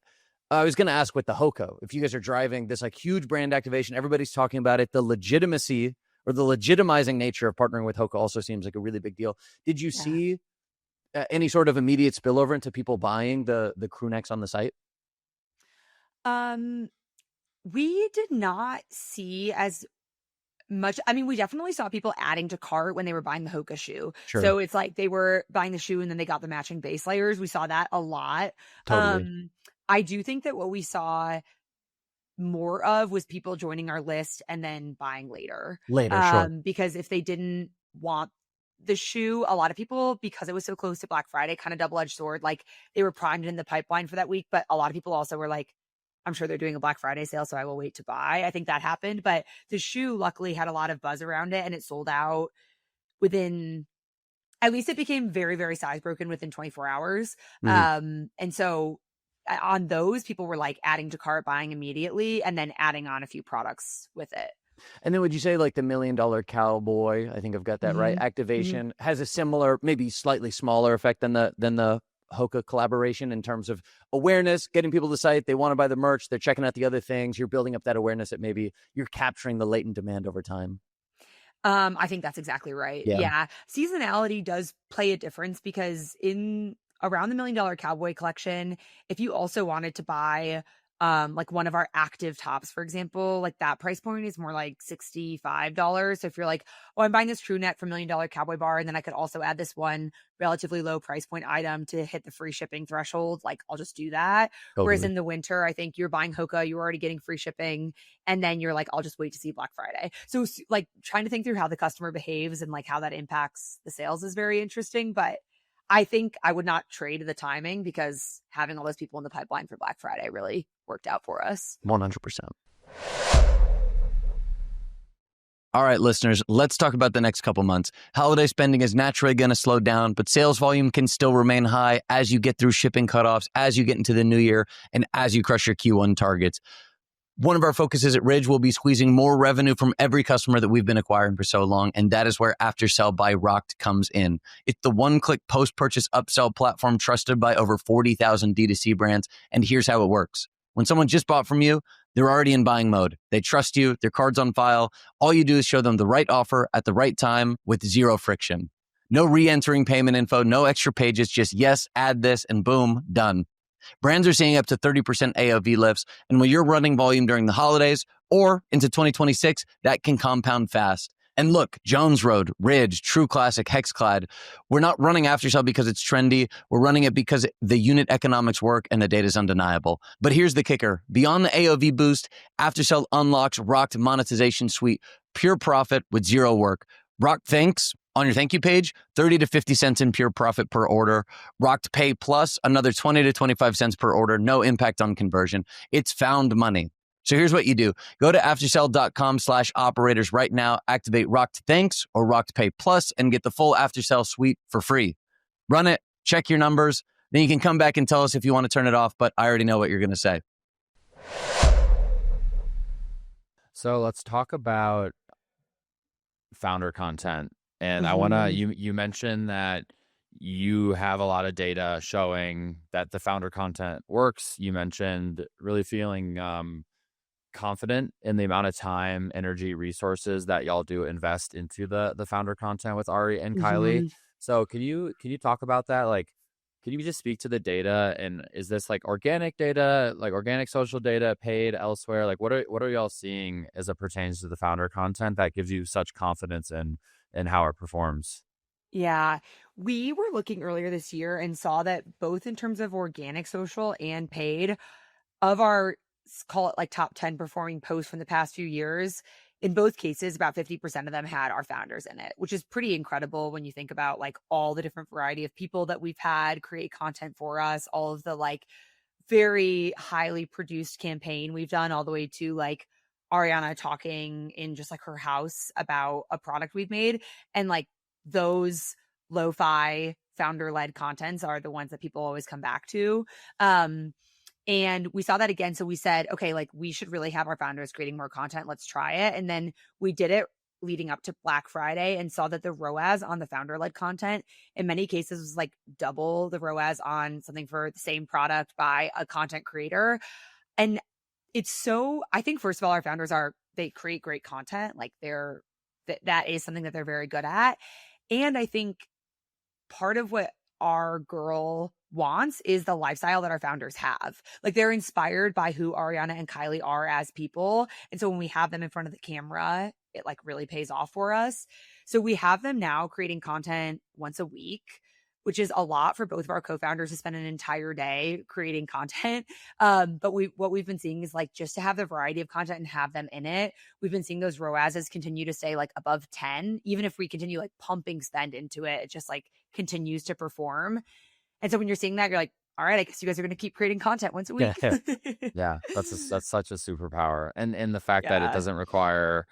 I was going to ask with the Hoka, if you guys are driving this like huge brand activation, everybody's talking about it, the legitimacy or the legitimizing nature of partnering with Hoka also seems like a really big deal. Did you see any sort of immediate spillover into people buying the crew necks on the site? We did not see as much. I mean, we definitely saw people adding to cart when they were buying the Hoka shoe. Sure. So it's like they were buying the shoe and then they got the matching base layers. We saw that a lot. Totally. I do think that what we saw more of was people joining our list and then buying later. Sure. Because if they didn't want the shoe, a lot of people, because it was so close to Black Friday, kind of double-edged sword, like they were primed in the pipeline for that week. But a lot of people also were like, I'm sure they're doing a Black Friday sale, so I will wait to buy. I think that happened. But the shoe luckily had a lot of buzz around it and it sold out within, at least it became very, very size broken within 24 hours. And so on those, people were like adding to cart, buying immediately, and then adding on a few products with it. And then would you say like the $1 Million Cowboy, I think I've got that right, activation has a similar, maybe slightly smaller effect than the Hoka collaboration in terms of awareness, getting people to the site, they want to buy the merch, they're checking out the other things, you're building up that awareness that maybe you're capturing the latent demand over time? I think that's exactly right. Yeah. Seasonality does play a difference because around the $1 Million Cowboy collection, if you also wanted to buy like one of our active tops, for example, like that price point is more like $65. So if you're like, oh, I'm buying this crew neck for $1 Million Cowboy Bar, and then I could also add this one relatively low price point item to hit the free shipping threshold, like I'll just do that. Totally. Whereas in the winter, I think you're buying Hoka, you're already getting free shipping, and then you're like, I'll just wait to see Black Friday. So like trying to think through how the customer behaves and like how that impacts the sales is very interesting. But I think I would not trade the timing because having all those people in the pipeline for Black Friday really worked out for us. 100%. All right, listeners, let's talk about the next couple months. Holiday spending is naturally going to slow down, but sales volume can still remain high as you get through shipping cutoffs, as you get into the new year, and as you crush your Q1 targets. One of our focuses at Ridge will be squeezing more revenue from every customer that we've been acquiring for so long, and that is where Aftersell by Rokt comes in. It's the one-click post-purchase upsell platform trusted by over 40,000 D2C brands, and here's how it works. When someone just bought from you, they're already in buying mode. They trust you, their card's on file. All you do is show them the right offer at the right time with zero friction. No re-entering payment info, no extra pages, just yes, add this, and boom, done. Brands are seeing up to 30% AOV lifts, and when you're running volume during the holidays or into 2026, that can compound fast. And look, Jones Road, Ridge, True Classic, Hexclad, we're not running Aftersell because it's trendy. We're running it because the unit economics work and the data is undeniable. But here's the kicker. Beyond the AOV boost, Aftersell unlocks Rokt monetization suite, pure profit with zero work. Rokt Thanks, on your thank you page, 30 to 50 cents in pure profit per order. Rokt Pay Plus, another 20 to 25 cents per order. No impact on conversion. It's found money. So here's what you do. Go to aftersell.com/operators right now, activate Rokt Thanks or Rokt Pay Plus and get the full Aftersell suite for free. Run it, check your numbers. Then you can come back and tell us if you want to turn it off, but I already know what you're going to say. So let's talk about founder content. And I want to, Mhm. you mentioned that you have a lot of data showing that the founder content works. You mentioned really feeling confident in the amount of time, energy, resources that y'all do invest into the founder content with Ari and Kylie. Mhm. So can you talk about that? Like, can you just speak to the data? And is this like organic data, like organic social data, paid elsewhere? Like, what are y'all seeing as it pertains to the founder content that gives you such confidence in how it performs? Yeah. We were looking earlier this year and saw that both in terms of organic social and paid, of our call it like top 10 performing posts from the past few years, in both cases, about 50% of them had our founders in it, which is pretty incredible when you think about like all the different variety of people that we've had create content for us, all of the like very highly produced campaign we've done, all the way to like Ariana talking in just like her house about a product we've made. And like those lo-fi founder led contents are the ones that people always come back to. And we saw that again. So we said, okay, like we should really have our founders creating more content. Let's try it. And then we did it leading up to Black Friday and saw that the ROAS on the founder led content in many cases was like double the ROAS on something for the same product by a content creator. And it's so, I think, first of all, our founders they create great content. Like that is something that they're very good at. And I think part of what our girl wants is the lifestyle that our founders have. Like they're inspired by who Ariana and Kylie are as people. And so when we have them in front of the camera, it like really pays off for us. So we have them now creating content once a week, which is a lot for both of our co-founders to spend an entire day creating content. But what we've been seeing is like just to have the variety of content and have them in it, we've been seeing those ROASs continue to stay like above 10. Even if we continue like pumping spend into it, it just like continues to perform. And so when you're seeing that, you're like, all right, I guess you guys are going to keep creating content once a week. Yeah, that's such a superpower, and the fact that it Yeah. doesn't require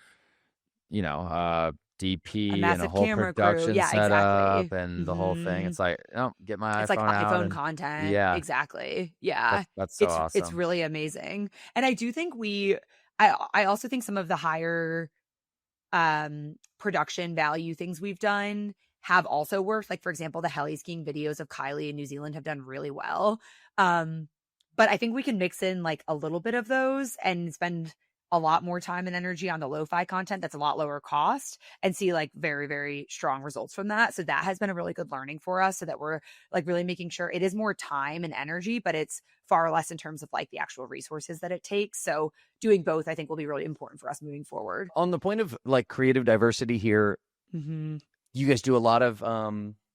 A DP and a massive whole camera crew. production Yeah, setup exactly. and the whole thing. hmm It's like, oh, get my It's like iPhone out iPhone and content. yeah, Exactly. Yeah. that's so It's awesome. really amazing. And I do think I also think some of the higher production value things we've done have also worked. Like for example, the heli skiing videos of Kylie in New Zealand have done really well. Um but I think we can mix in like a little bit of those and spend a lot more time and energy on the lo-fi content that's a lot lower cost and see like very, very strong results from that. So that has been a really good learning for us, so that we're like really making sure it is more time and energy, but it's far less in terms of like the actual resources that it takes. So doing both, I think, will be really important for us moving forward. On the point of like creative diversity here, Mm-hmm. you guys do a lot of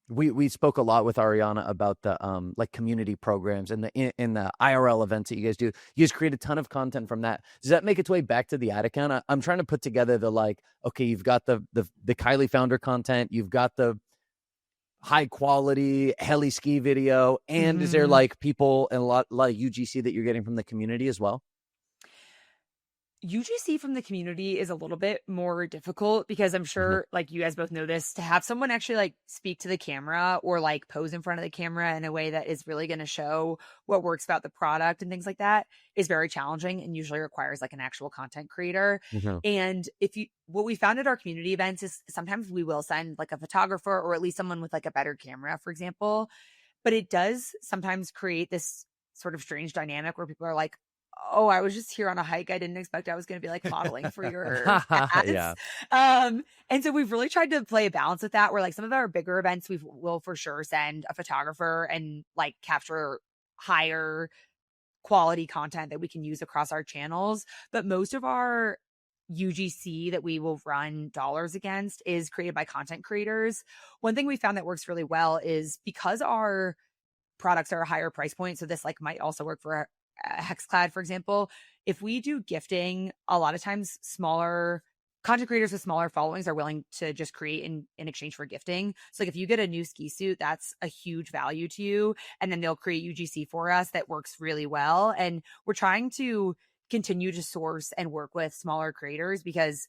we spoke a lot with Ariana about the like community programs and the in the IRL events that you guys do. You guys create a ton of content from that. Does that make its way back to the ad account? I'm trying to put together the like, okay, you've got the Kylie founder content, you've got the high quality heli ski video, and is there Mm-hmm. like people and a lot of UGC that you're getting from the community as well? UGC from the community is a little bit more difficult because I'm Mhm. sure like you guys both know this, to have someone actually like speak to the camera or like pose in front of the camera in a way that is really going to show what works about the product and things like that is very challenging and usually requires like an actual content creator. Mhm. And what we found at our community events is sometimes we will send like a photographer or at least someone with like a better camera, for example, but it does sometimes create this sort of strange dynamic where people are like, oh, I was just here on a hike. I didn't expect I was going to be like modeling for your ads. Yeah. And so we've really tried to play a balance with that, where like some of our bigger events, we will for sure send a photographer and like capture higher quality content that we can use across our channels. But most of our UGC that we will run dollars against is created by content creators. One thing we found that works really well is because our products are a higher price point. So this like might also work for a Hexclad, for example. If we do gifting, a lot of times smaller content creators with smaller followings are willing to just create in exchange for gifting. So like if you get a new ski suit, that's a huge value to you. And then they'll create UGC for us that works really well. And we're trying to continue to source and work with smaller creators because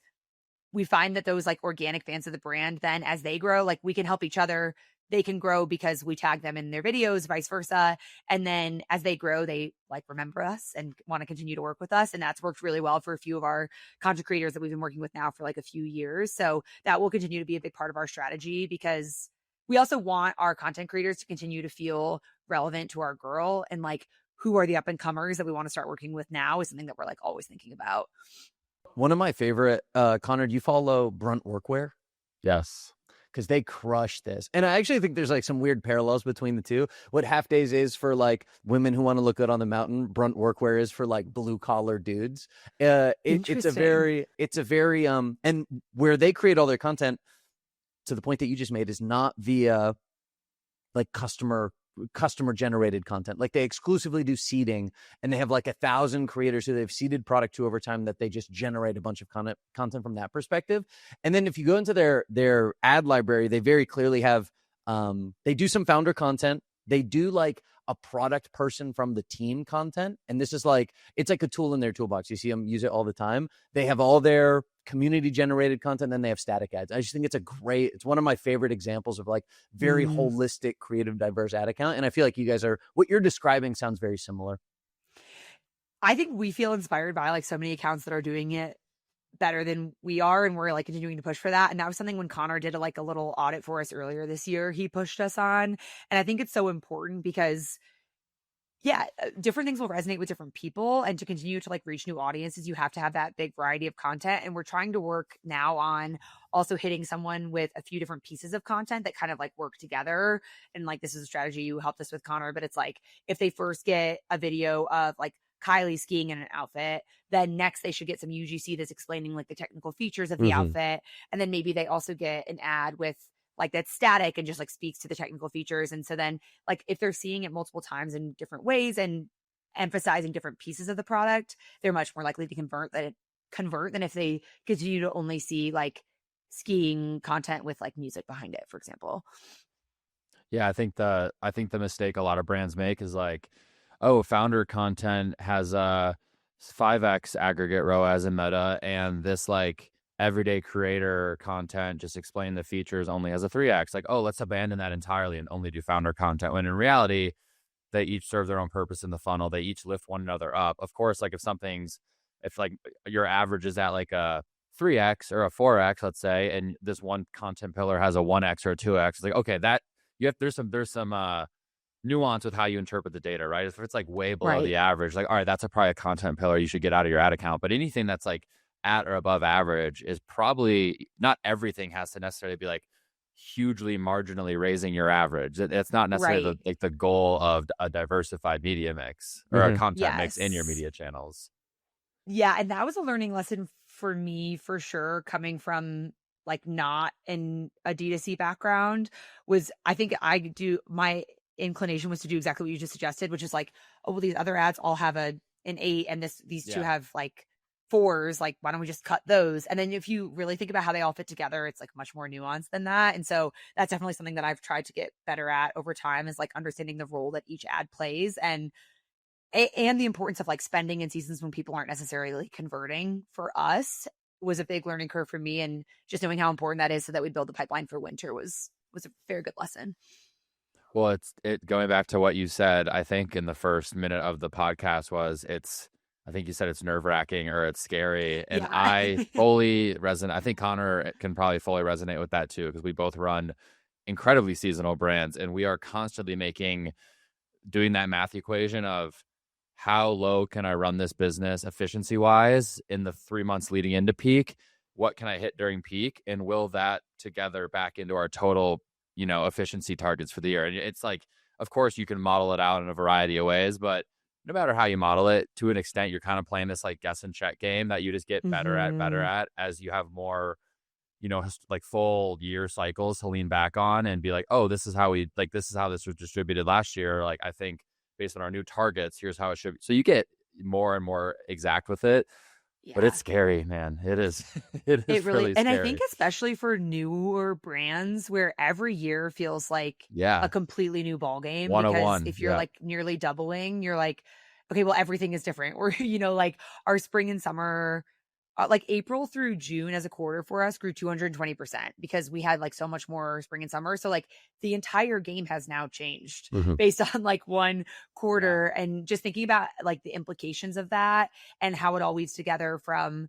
we find that those like organic fans of the brand, then as they grow, like we can help each other they can grow because we tag them in their videos, vice versa. And then as they grow, they like remember us and want to continue to work with us. And that's worked really well for a few of our content creators that we've been working with now for like a few years. So that will continue to be a big part of our strategy, because we also want our content creators to continue to feel relevant to our girl, and like who are the up and comers that we want to start working with now is something that we're like always thinking about. One of my favorite, Connor, do you follow Brunt Workwear? Yes. Because they crush this. And I actually think there's like some weird parallels between the two. What Halfdays is for like women who want to look good on the mountain, Brunt Workwear is for like blue collar dudes. It's a very, and where they create all their content, to the point that you just made, is not via like customer generated content. Like they exclusively do seeding, and they have like 1,000 creators who they've seeded product to over time that they just generate a bunch of content from that perspective. And then if you go into their ad library, they very clearly have they do some founder content. They do like a product person from the team content. And this is like, it's like a tool in their toolbox. You see them use it all the time. They have all their community generated content, then they have static ads. I just think it's one of my favorite examples of like very holistic, creative, diverse ad account. And I feel like you guys what you're describing sounds very similar. I think we feel inspired by like so many accounts that are doing it better than we are, and we're like continuing to push for that. And that was something when Connor did a little audit for us earlier this year, he pushed us on. And I think it's so important because different things will resonate with different people, and to continue to like reach new audiences, you have to have that big variety of content. And we're trying to work now on also hitting someone with a few different pieces of content that kind of like work together. And like, this is a strategy you helped us with, Connor, but it's like, if they first get a video of like Kylie skiing in an outfit, then next they should get some UGC that's explaining like the technical features of the outfit. And then maybe they also get an ad with like that's static and just like speaks to the technical features. And so then like if they're seeing it multiple times in different ways and emphasizing different pieces of the product, they're much more likely to convert than if they continue to only see like skiing content with like music behind it, for example. Yeah, I think the mistake a lot of brands make is like, oh, founder content has a 5x aggregate ROAS in Meta, and this like everyday creator content just explain the features only has a 3x. Like, oh, let's abandon that entirely and only do founder content, when in reality they each serve their own purpose in the funnel. They each lift one another up. Of course, like if like your average is at like a 3x or a 4x, let's say, and this one content pillar has a 1x or a 2x, it's like, okay, that there's some nuance with how you interpret the data, right? If it's like way below the average, like, all right, that's probably a content pillar you should get out of your ad account. But anything that's like at or above average is probably not. Everything has to necessarily be like hugely marginally raising your average. It's not necessarily the goal of a diversified media mix or a content mix in your media channels. Yeah, and that was a learning lesson for me, for sure, coming from like not an a D2C background. Was I think my inclination was to do exactly what you just suggested, which is like, oh, well, these other ads all have an 8 and these two have like 4s, like why don't we just cut those? And then if you really think about how they all fit together, it's like much more nuanced than that. And so that's definitely something that I've tried to get better at over time, is like understanding the role that each ad plays, and the importance of like spending in seasons when people aren't necessarily converting. For us was a big learning curve for me, and just knowing how important that is so that we build the pipeline for winter was a very good lesson. Well, going back to what you said, I think in the first minute of the podcast I think you said it's nerve-wracking or it's scary. And I fully resonate. I think Connor can probably fully resonate with that too, because we both run incredibly seasonal brands, and we are constantly doing that math equation of how low can I run this business efficiency-wise in the 3 months leading into peak? What can I hit during peak? And will that together back into our total, efficiency targets for the year? And it's like, of course, you can model it out in a variety of ways, but no matter how you model it, to an extent, you're kind of playing this like guess and check game that you just get better at as you have more, like full year cycles to lean back on and be like, oh, this is how this was distributed last year. Like, I think based on our new targets, here's how it should be. So you get more and more exact with it. Yeah. But it's scary, man. It is. It really and scary. I think especially for newer brands where every year feels like a completely new ball game. Because if you're like nearly doubling, you're like, okay, well, everything is different. Or, like our spring and summer like April through June as a quarter for us grew 220% because we had like so much more spring and summer. So like the entire game has now changed based on like one quarter. And just thinking about like the implications of that and how it all weaves together from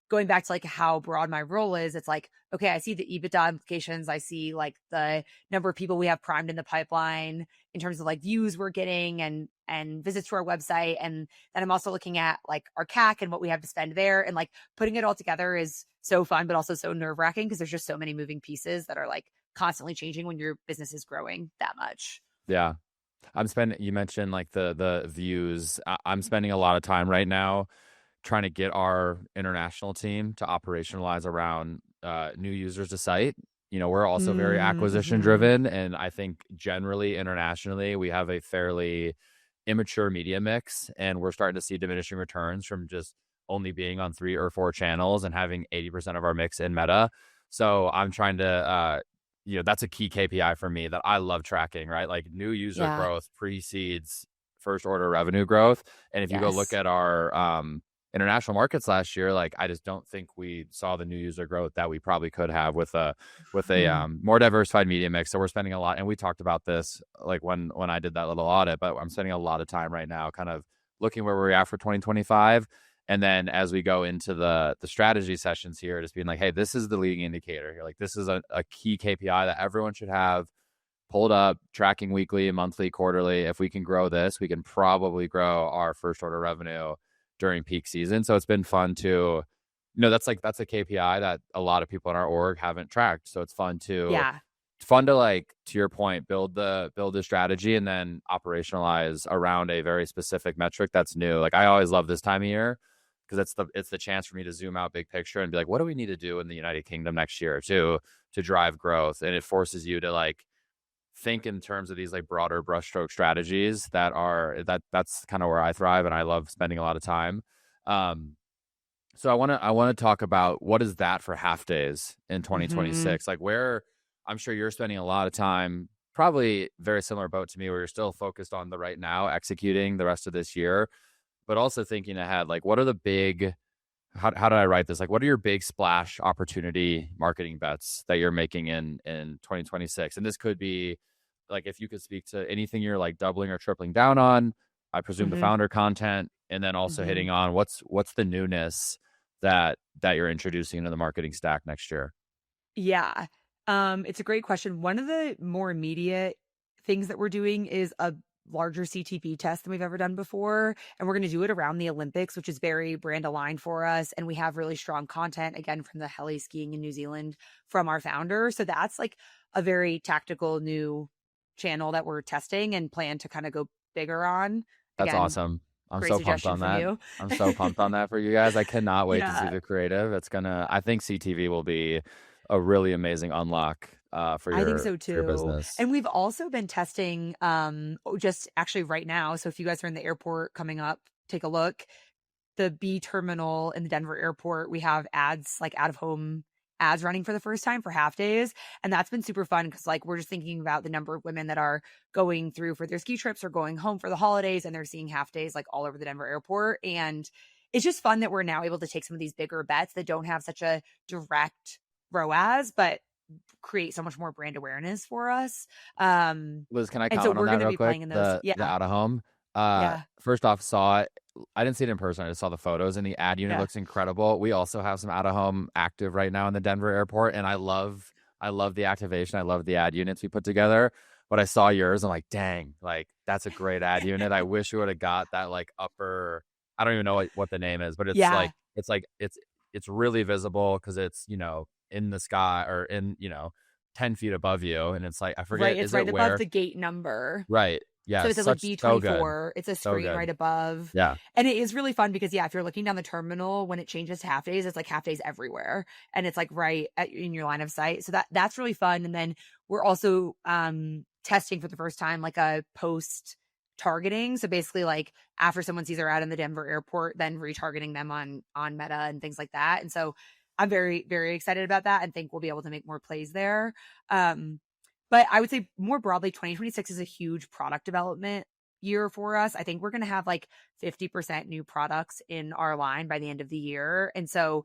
going back to like how broad my role is. It's like, okay, I see the EBITDA implications. I see like the number of people we have primed in the pipeline in terms of like views we're getting and visits to our website. And then I'm also looking at like our CAC and what we have to spend there. And like putting it all together is so fun, but also so nerve wracking because there's just so many moving pieces that are like constantly changing when your business is growing that much. Yeah. You mentioned like the views. I'm spending a lot of time right now trying to get our international team to operationalize around new users to site. We're also very acquisition driven. And I think generally internationally, we have a fairly immature media mix, and we're starting to see diminishing returns from just only being on 3 or 4 channels and having 80% of our mix in Meta. So I'm trying to, that's a key KPI for me that I love tracking, right? Like new user growth precedes first order revenue growth. And if you go look at our international markets last year, like I just don't think we saw the new user growth that we probably could have with a more diversified media mix. So we're spending a lot, and we talked about this like when I did that little audit, but I'm spending a lot of time right now kind of looking where we're at for 2025. And then as we go into the strategy sessions here, just being like, hey, this is the leading indicator here. Like this is a key KPI that everyone should have pulled up, tracking weekly, monthly, quarterly. If we can grow this, we can probably grow our first order revenue during peak season. So it's been fun to, that's a KPI that a lot of people in our org haven't tracked. So it's fun to like, to your point, build the strategy and then operationalize around a very specific metric that's new. Like I always love this time of year because it's the chance for me to zoom out big picture and be like, what do we need to do in the United Kingdom next year to drive growth? And it forces you to like think in terms of these like broader brushstroke strategies that's kind of where I thrive, and I love spending a lot of time. So I want to talk about what is that for Halfdays in 2026, like where I'm sure you're spending a lot of time, probably very similar boat to me, where you're still focused on the right now, executing the rest of this year, but also thinking ahead, like what are the big, how did I write this? Like, what are your big splash opportunity marketing bets that you're making in 2026? And this could be like, if you could speak to anything you're like doubling or tripling down on, I presume the founder content, and then also hitting on what's the newness that you're introducing into the marketing stack next year. Yeah. It's a great question. One of the more immediate things that we're doing is a larger CTV test than we've ever done before. And we're going to do it around the Olympics, which is very brand aligned for us. And we have really strong content, again, from the heli skiing in New Zealand from our founder. So that's like a very tactical new channel that we're testing and plan to kind of go bigger on. That's Again, awesome. I'm great so pumped on that. you. I'm so pumped on that for you guys. I cannot wait to see the creative. I think CTV will be a really amazing unlock for your, I think so too. for your business. And we've also been testing just actually right now. So if you guys are in the airport coming up, take a look. The B terminal in the Denver airport, we have ads, like out of home ads running for the first time for Halfdays. And that's been super fun because like we're just thinking about the number of women that are going through for their ski trips or going home for the holidays, and they're seeing Halfdays like all over the Denver airport. And it's just fun that we're now able to take some of these bigger bets that don't have such a direct ROAS, but create so much more brand awareness for us. Liz, can I comment on that real quick? The out of home. First off, I didn't see it in person. I just saw the photos, and the ad unit looks incredible. We also have some out of home active right now in the Denver airport, and I love the activation. I love the ad units we put together. But I saw yours, I'm like, dang, like that's a great ad unit. I wish we would have got that like upper. I don't even know what the name is, but it's really visible because it's in the sky or in 10 feet above you, and it's like I forget. Right, it's right above the gate number. Right. Yeah. So it says like B24. It's a screen right above. Yeah. And it is really fun because if you're looking down the terminal when it changes to Halfdays, it's like Halfdays everywhere, and it's like right in your line of sight. So that's really fun. And then we're also testing for the first time like a post targeting. So basically like after someone sees our ad in the Denver airport, then retargeting them on Meta and things like that. And so I'm very, very excited about that and think we'll be able to make more plays there. But I would say more broadly, 2026 is a huge product development year for us. I think we're going to have like 50% new products in our line by the end of the year. And so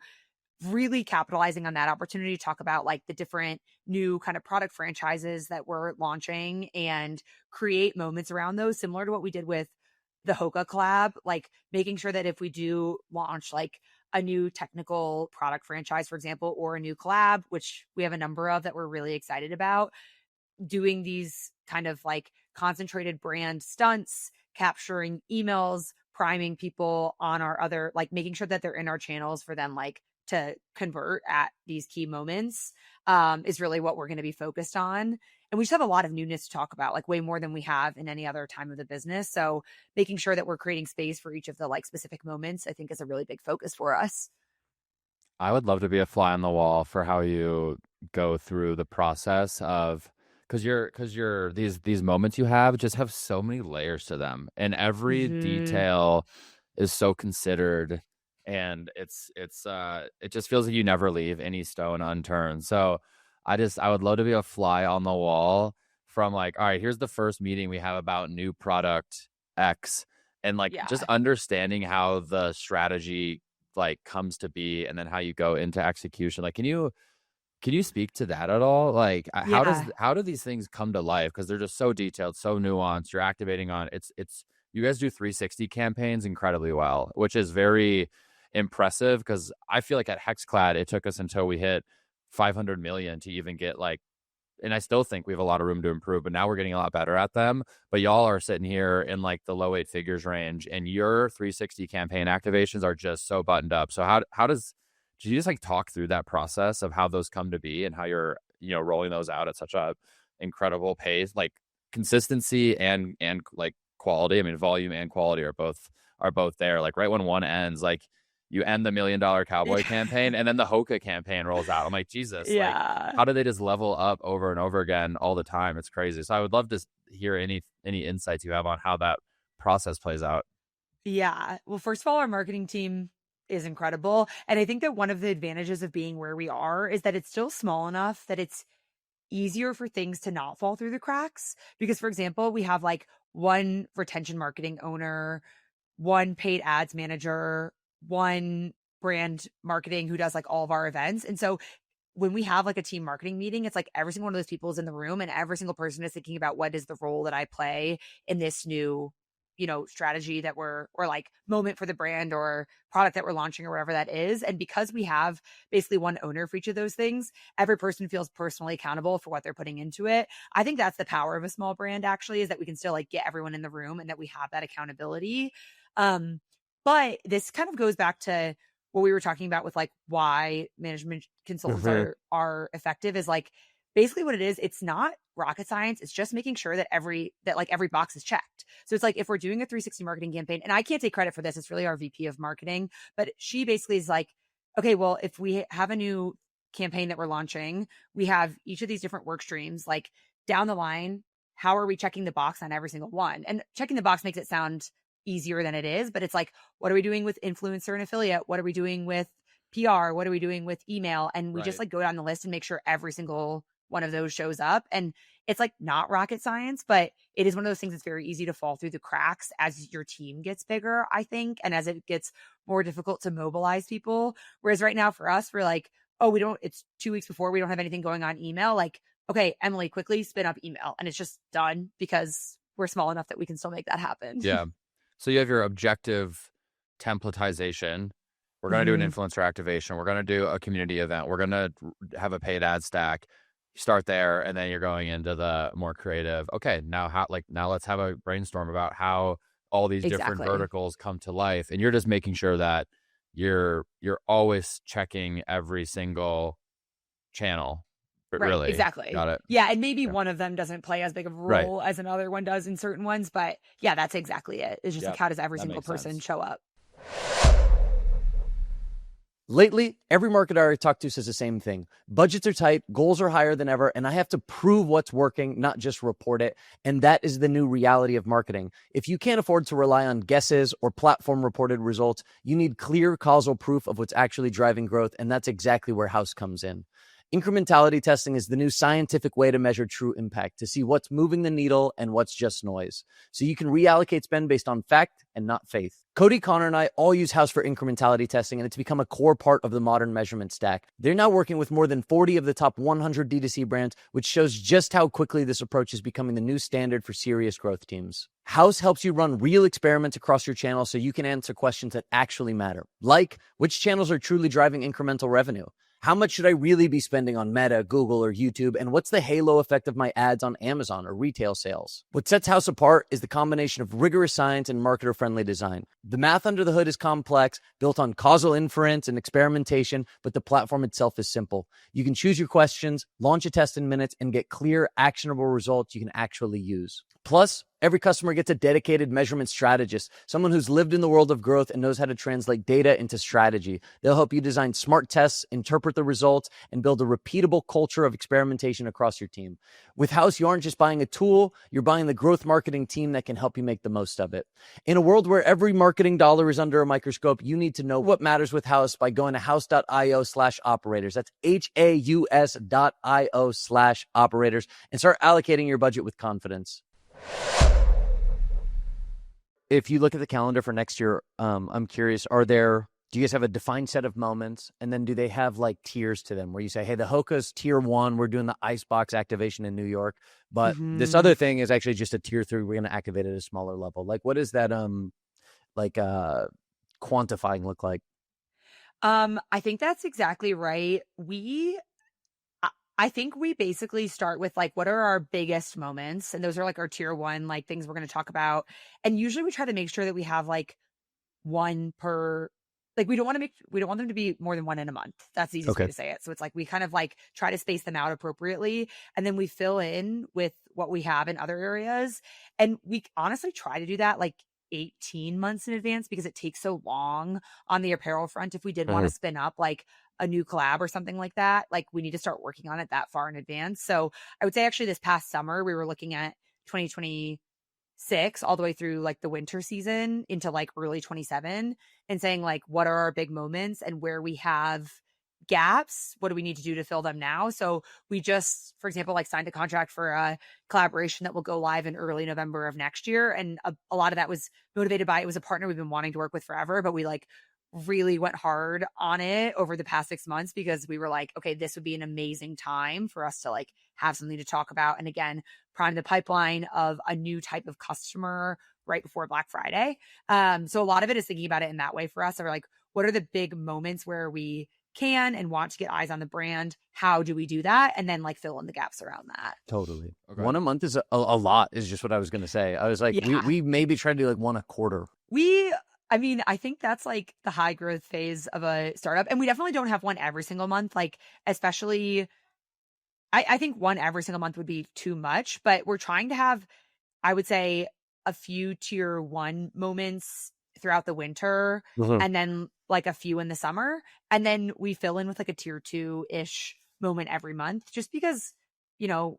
really capitalizing on that opportunity to talk about like the different new kind of product franchises that we're launching and create moments around those, similar to what we did with the Hoka collab, like making sure that if we do launch like a new technical product franchise, for example, or a new collab, which we have a number of that we're really excited about, doing these kind of like concentrated brand stunts, capturing emails, priming people on our other, like making sure that they're in our channels for them like to convert at these key moments, is really what we're going to be focused on. And we just have a lot of newness to talk about, like way more than we have in any other time of the business. So making sure that we're creating space for each of the like specific moments, I think is a really big focus for us. I would love to be a fly on the wall for how you go through the process of, because these moments you have just have so many layers to them, and every detail is so considered, and it just feels like you never leave any stone unturned. So I would love to be a fly on the wall from like, all right, here's the first meeting we have about new product X, and like just understanding how the strategy like comes to be, and then how you go into execution. Like, can you speak to that at all? Like, how do these things come to life? Because they're just so detailed, so nuanced. You're activating on it's you guys do 360 campaigns incredibly well, which is very impressive, because I feel like at Hexclad it took us until we hit 500 million to even get like, and I still think we have a lot of room to improve, but now we're getting a lot better at them. But y'all are sitting here in like the low 8 figures range, and your 360 campaign activations are just so buttoned up. So how does you just like talk through that process of how those come to be, and how you're, rolling those out at such a incredible pace, like consistency and like quality? I mean, volume and quality are both there. Like right when one ends, like you end the $1 million cowboy campaign, and then the Hoka campaign rolls out. I'm like, Jesus, like how do they just level up over and over again all the time? It's crazy. So I would love to hear any insights you have on how that process plays out. Yeah. Well, first of all, our marketing team is incredible. And I think that one of the advantages of being where we are is that it's still small enough that it's easier for things to not fall through the cracks. Because, for example, we have like one retention marketing owner, one paid ads manager, one brand marketing who does like all of our events. And so when we have like a team marketing meeting, it's like every single one of those people is in the room, and every single person is thinking about what is the role that I play in this new strategy that or like moment for the brand or product that we're launching or whatever that is. And because we have basically one owner for each of those things, every person feels personally accountable for what they're putting into it. I think that's the power of a small brand, actually, is that we can still like get everyone in the room and that we have that accountability. But this kind of goes back to what we were talking about with like why management consultants are effective, is like basically what it is. It's not rocket science. It's just making sure that every box is checked. So it's like, if we're doing a 360 marketing campaign, and I can't take credit for this, it's really our VP of marketing, but she basically is like, okay, well, if we have a new campaign that we're launching, we have each of these different work streams, like down the line, how are we checking the box on every single one? And checking the box makes it sound easier than it is, but it's like, what are we doing with influencer and affiliate? What are we doing with PR? What are we doing with email? And we just like go down the list and make sure every single one of those shows up. And it's like not rocket science, but it is one of those things that's very easy to fall through the cracks as your team gets bigger, I think, and as it gets more difficult to mobilize people. Whereas right now for us, we're like, it's 2 weeks before, we don't have anything going on email. Like, okay, Emily, quickly spin up email. And it's just done because we're small enough that we can still make that happen. Yeah. So you have your objective templatization. We're going to do an influencer activation. We're going to do a community event. We're going to have a paid ad stack. You start there, and then you're going into the more creative. Okay, now let's have a brainstorm about how all these different verticals come to life. And you're just making sure that you're always checking every single channel. Really. Exactly. Got it. Yeah. And maybe one of them doesn't play as big of a role as another one does in certain ones. But yeah, that's exactly it. It's just like, how does every single person show up? Lately, every marketer I talk to says the same thing. Budgets are tight, goals are higher than ever, and I have to prove what's working, not just report it. And that is the new reality of marketing. If you can't afford to rely on guesses or platform-reported results, you need clear causal proof of what's actually driving growth, and that's exactly where House comes in. Incrementality testing is the new scientific way to measure true impact, to see what's moving the needle and what's just noise. So you can reallocate spend based on fact and not faith. Cody, Connor, and I all use House for incrementality testing, and it's become a core part of the modern measurement stack. They're now working with more than 40 of the top 100 D2C brands, which shows just how quickly this approach is becoming the new standard for serious growth teams. House helps you run real experiments across your channel so you can answer questions that actually matter, like which channels are truly driving incremental revenue? How much should I really be spending on Meta, Google, or YouTube? And what's the halo effect of my ads on Amazon or retail sales? What sets House apart is the combination of rigorous science and marketer-friendly design. The math under the hood is complex, built on causal inference and experimentation, but the platform itself is simple. You can choose your questions, launch a test in minutes, and get clear, actionable results you can actually use. Plus, every customer gets a dedicated measurement strategist, someone who's lived in the world of growth and knows how to translate data into strategy. They'll help you design smart tests, interpret the results, and build a repeatable culture of experimentation across your team. With House, you aren't just buying a tool, you're buying the growth marketing team that can help you make the most of it. In a world where every marketing dollar is under a microscope, you need to know what matters with House by going to house.io/operators. That's HAUS.io/operators and start allocating your budget with confidence. If you look at the calendar for next year, I'm curious, do you guys have a defined set of moments? And then do they have like tiers to them where you say, hey, the Hoka's tier 1, we're doing the Icebox activation in New York, but this other thing is actually just a tier 3, we're going to activate it at a smaller level. Like, what does that quantifying look like? I think that's exactly right. I think we basically start with like, what are our biggest moments? And those are like our tier 1, like things we're going to talk about. And usually we try to make sure that we have like one per, like we don't want them to be more than one in a month. That's the easiest way to say it. So it's like, we kind of like try to space them out appropriately. And then we fill in with what we have in other areas. And we honestly try to do that like 18 months in advance because it takes so long on the apparel front. If we did want to spin up like a new collab or something like that, like we need to start working on it that far in advance. So I would say actually this past summer, we were looking at 2026 all the way through like the winter season into like early 27 and saying like, what are our big moments and where we have gaps? What do we need to do to fill them now? So we just, for example, like signed a contract for a collaboration that will go live in early November of next year. And a lot of that was motivated by, it was a partner we've been wanting to work with forever, but we like really went hard on it over the past 6 months because we were like, okay, this would be an amazing time for us to like have something to talk about. And again, prime the pipeline of a new type of customer right before Black Friday. So a lot of it is thinking about it in that way for us. So we're like, what are the big moments where we can and want to get eyes on the brand? How do we do that? And then like fill in the gaps around that. Totally. Okay. One a month is a lot, is just what I was going to say. I was like, we maybe try to do like one a quarter. I think that's like the high growth phase of a startup. And we definitely don't have one every single month. Like, especially, I think one every single month would be too much, but we're trying to have, I would say, a few tier 1 moments throughout the winter and then like a few in the summer. And then we fill in with like a tier 2-ish moment every month, just because, you know,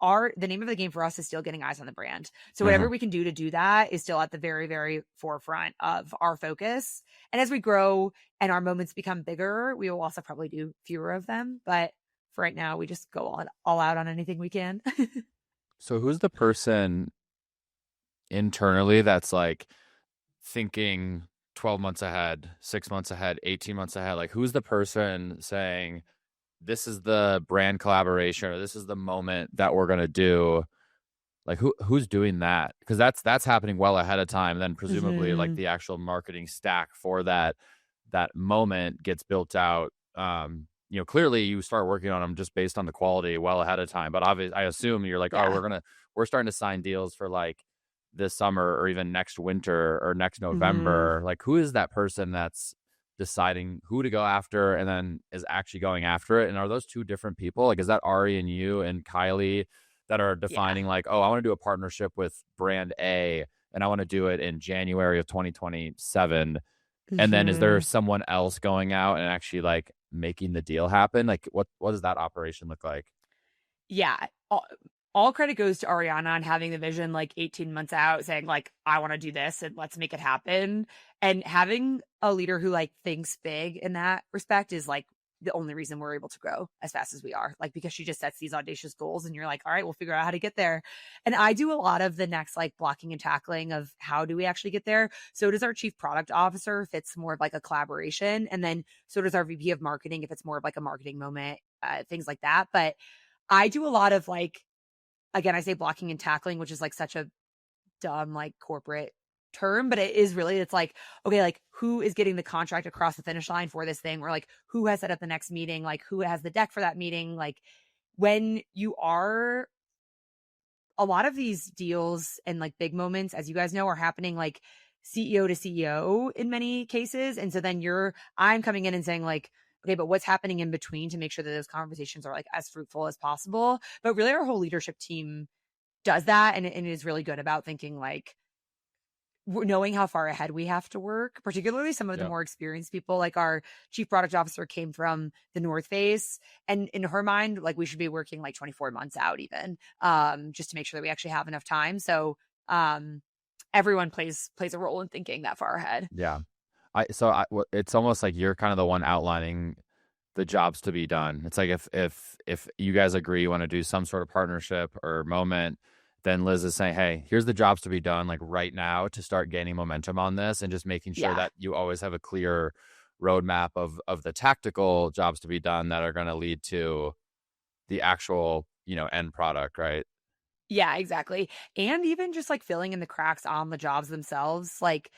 the name of the game for us is still getting eyes on the brand. So whatever we can do to do that is still at the very, very forefront of our focus. And as we grow and our moments become bigger, we will also probably do fewer of them. But for right now, we just go all out on anything we can. So who's the person internally that's like thinking 12 months ahead, 6 months ahead, 18 months ahead? Like, who's the person saying, this is the brand collaboration, or this is the moment that we're going to do? Like, who's doing that? Because that's happening well ahead of time. Then presumably like the actual marketing stack for that moment gets built out. Clearly you start working on them just based on the quality well ahead of time. But obviously, I assume you're like, we're starting to sign deals for like this summer or even next winter or next November. Like, who is that person that's deciding who to go after and then is actually going after it? And are those two different people? Like, is that Ari and you and Kylie that are defining like, oh, I want to do a partnership with brand A and I want to do it in January of 2027. And then is there someone else going out and actually like making the deal happen? Like, what does that operation look like? Yeah. All credit goes to Ariana on having the vision like 18 months out, saying like, I want to do this and let's make it happen. And having a leader who like thinks big in that respect is like the only reason we're able to grow as fast as we are, like, because she just sets these audacious goals and you're like, all right, we'll figure out how to get there. And I do a lot of the next like blocking and tackling of how do we actually get there. So does our chief product officer if it's more of like a collaboration. And then so does our VP of marketing if it's more of like a marketing moment, things like that. But I do a lot of like, again, I say blocking and tackling, which is like such a dumb like corporate term, but it is really, it's like, okay, like who is getting the contract across the finish line for this thing, or like who has set up the next meeting, like who has the deck for that meeting. Like when you are, a lot of these deals and like big moments, as you guys know, are happening like CEO to CEO in many cases. And so then I'm coming in and saying like, okay, but what's happening in between to make sure that those conversations are like as fruitful as possible. But really our whole leadership team does that. And it is really good about thinking like, knowing how far ahead we have to work, particularly some of the more experienced people. Like our chief product officer came from the North Face, and in her mind, like we should be working like 24 months out even, just to make sure that we actually have enough time. So everyone plays a role in thinking that far ahead. Yeah. It's almost like you're kind of the one outlining the jobs to be done. It's like if you guys agree you want to do some sort of partnership or moment, then Liz is saying, hey, here's the jobs to be done like right now to start gaining momentum on this, and just making sure that you always have a clear roadmap of the tactical jobs to be done that are going to lead to the actual, end product, right? Yeah, exactly. And even just like filling in the cracks on the jobs themselves, like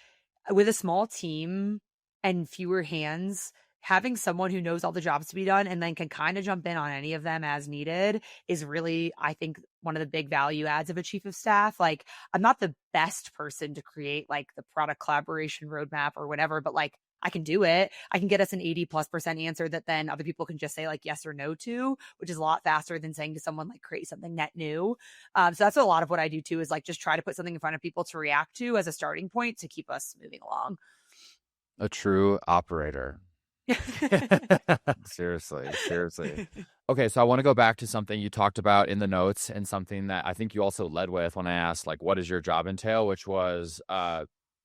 with a small team and fewer hands, having someone who knows all the jobs to be done and then can kind of jump in on any of them as needed is really, I think, one of the big value adds of a chief of staff. Like, I'm not the best person to create like the product collaboration roadmap or whatever, but like I can do it. I can get us an 80+% answer that then other people can just say like yes or no to, which is a lot faster than saying to someone like create something net new. So that's a lot of what I do too, is like just try to put something in front of people to react to as a starting point to keep us moving along. A true operator. Seriously. Okay, so I want to go back to something you talked about in the notes, and something that I think you also led with when I asked like what does your job entail, which was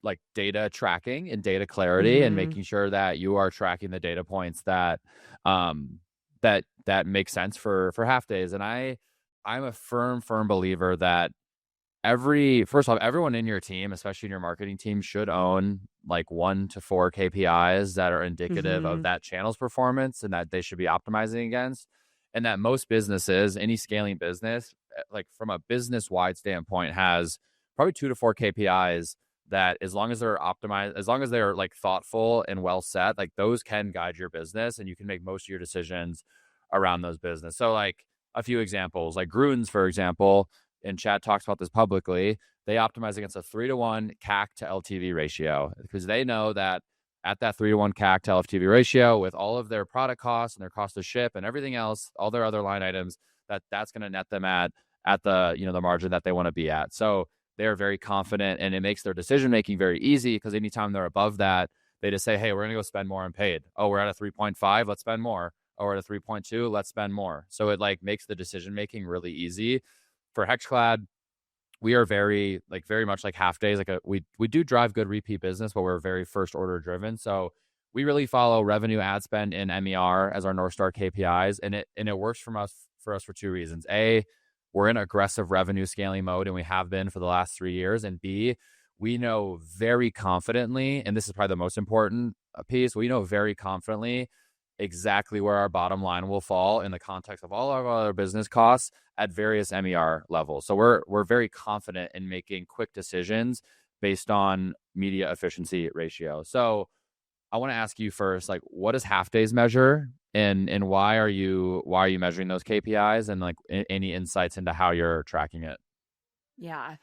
like data tracking and data clarity, and making sure that you are tracking the data points that that make sense for Halfdays. And I'm a firm believer that first off, everyone in your team, especially in your marketing team, should own like 1 to 4 KPIs that are indicative of that channel's performance and that they should be optimizing against. And that most businesses, any scaling business, like from a business wide standpoint, has probably 2 to 4 KPIs that, as long as they're optimized, as long as they're like thoughtful and well set, like those can guide your business and you can make most of your decisions around those business. So like a few examples, like Grunes, for example, and Chad talks about this publicly, they optimize against a 3-to-1 CAC to LTV ratio, because they know that at that 3-to-1 CAC to LTV ratio, with all of their product costs and their cost to ship and everything else, all their other line items, that's going to net them at the the margin that they want to be at. So they're very confident, and it makes their decision making very easy, because anytime they're above that, they just say, hey, we're going to go spend more on paid. Oh, we're at a 3.5, let's spend more. Oh, we're at a 3.2, let's spend more. So it like makes the decision making really easy. For HexClad, we are very much like Halfdays. Like we do drive good repeat business, but we're very first order driven. So we really follow revenue, ad spend, and MER as our North Star KPIs, and it works for us for 2 reasons. A, we're in aggressive revenue scaling mode, and we have been for the last 3 years. And B, we know very confidently, and this is probably the most important piece, we know very confidently exactly where our bottom line will fall in the context of all of our other business costs at various MER levels. So we're very confident in making quick decisions based on media efficiency ratio. So I want to ask you first, like, what does Halfdays measure, and why are you measuring those KPIs, and like any insights into how you're tracking it? Yeah.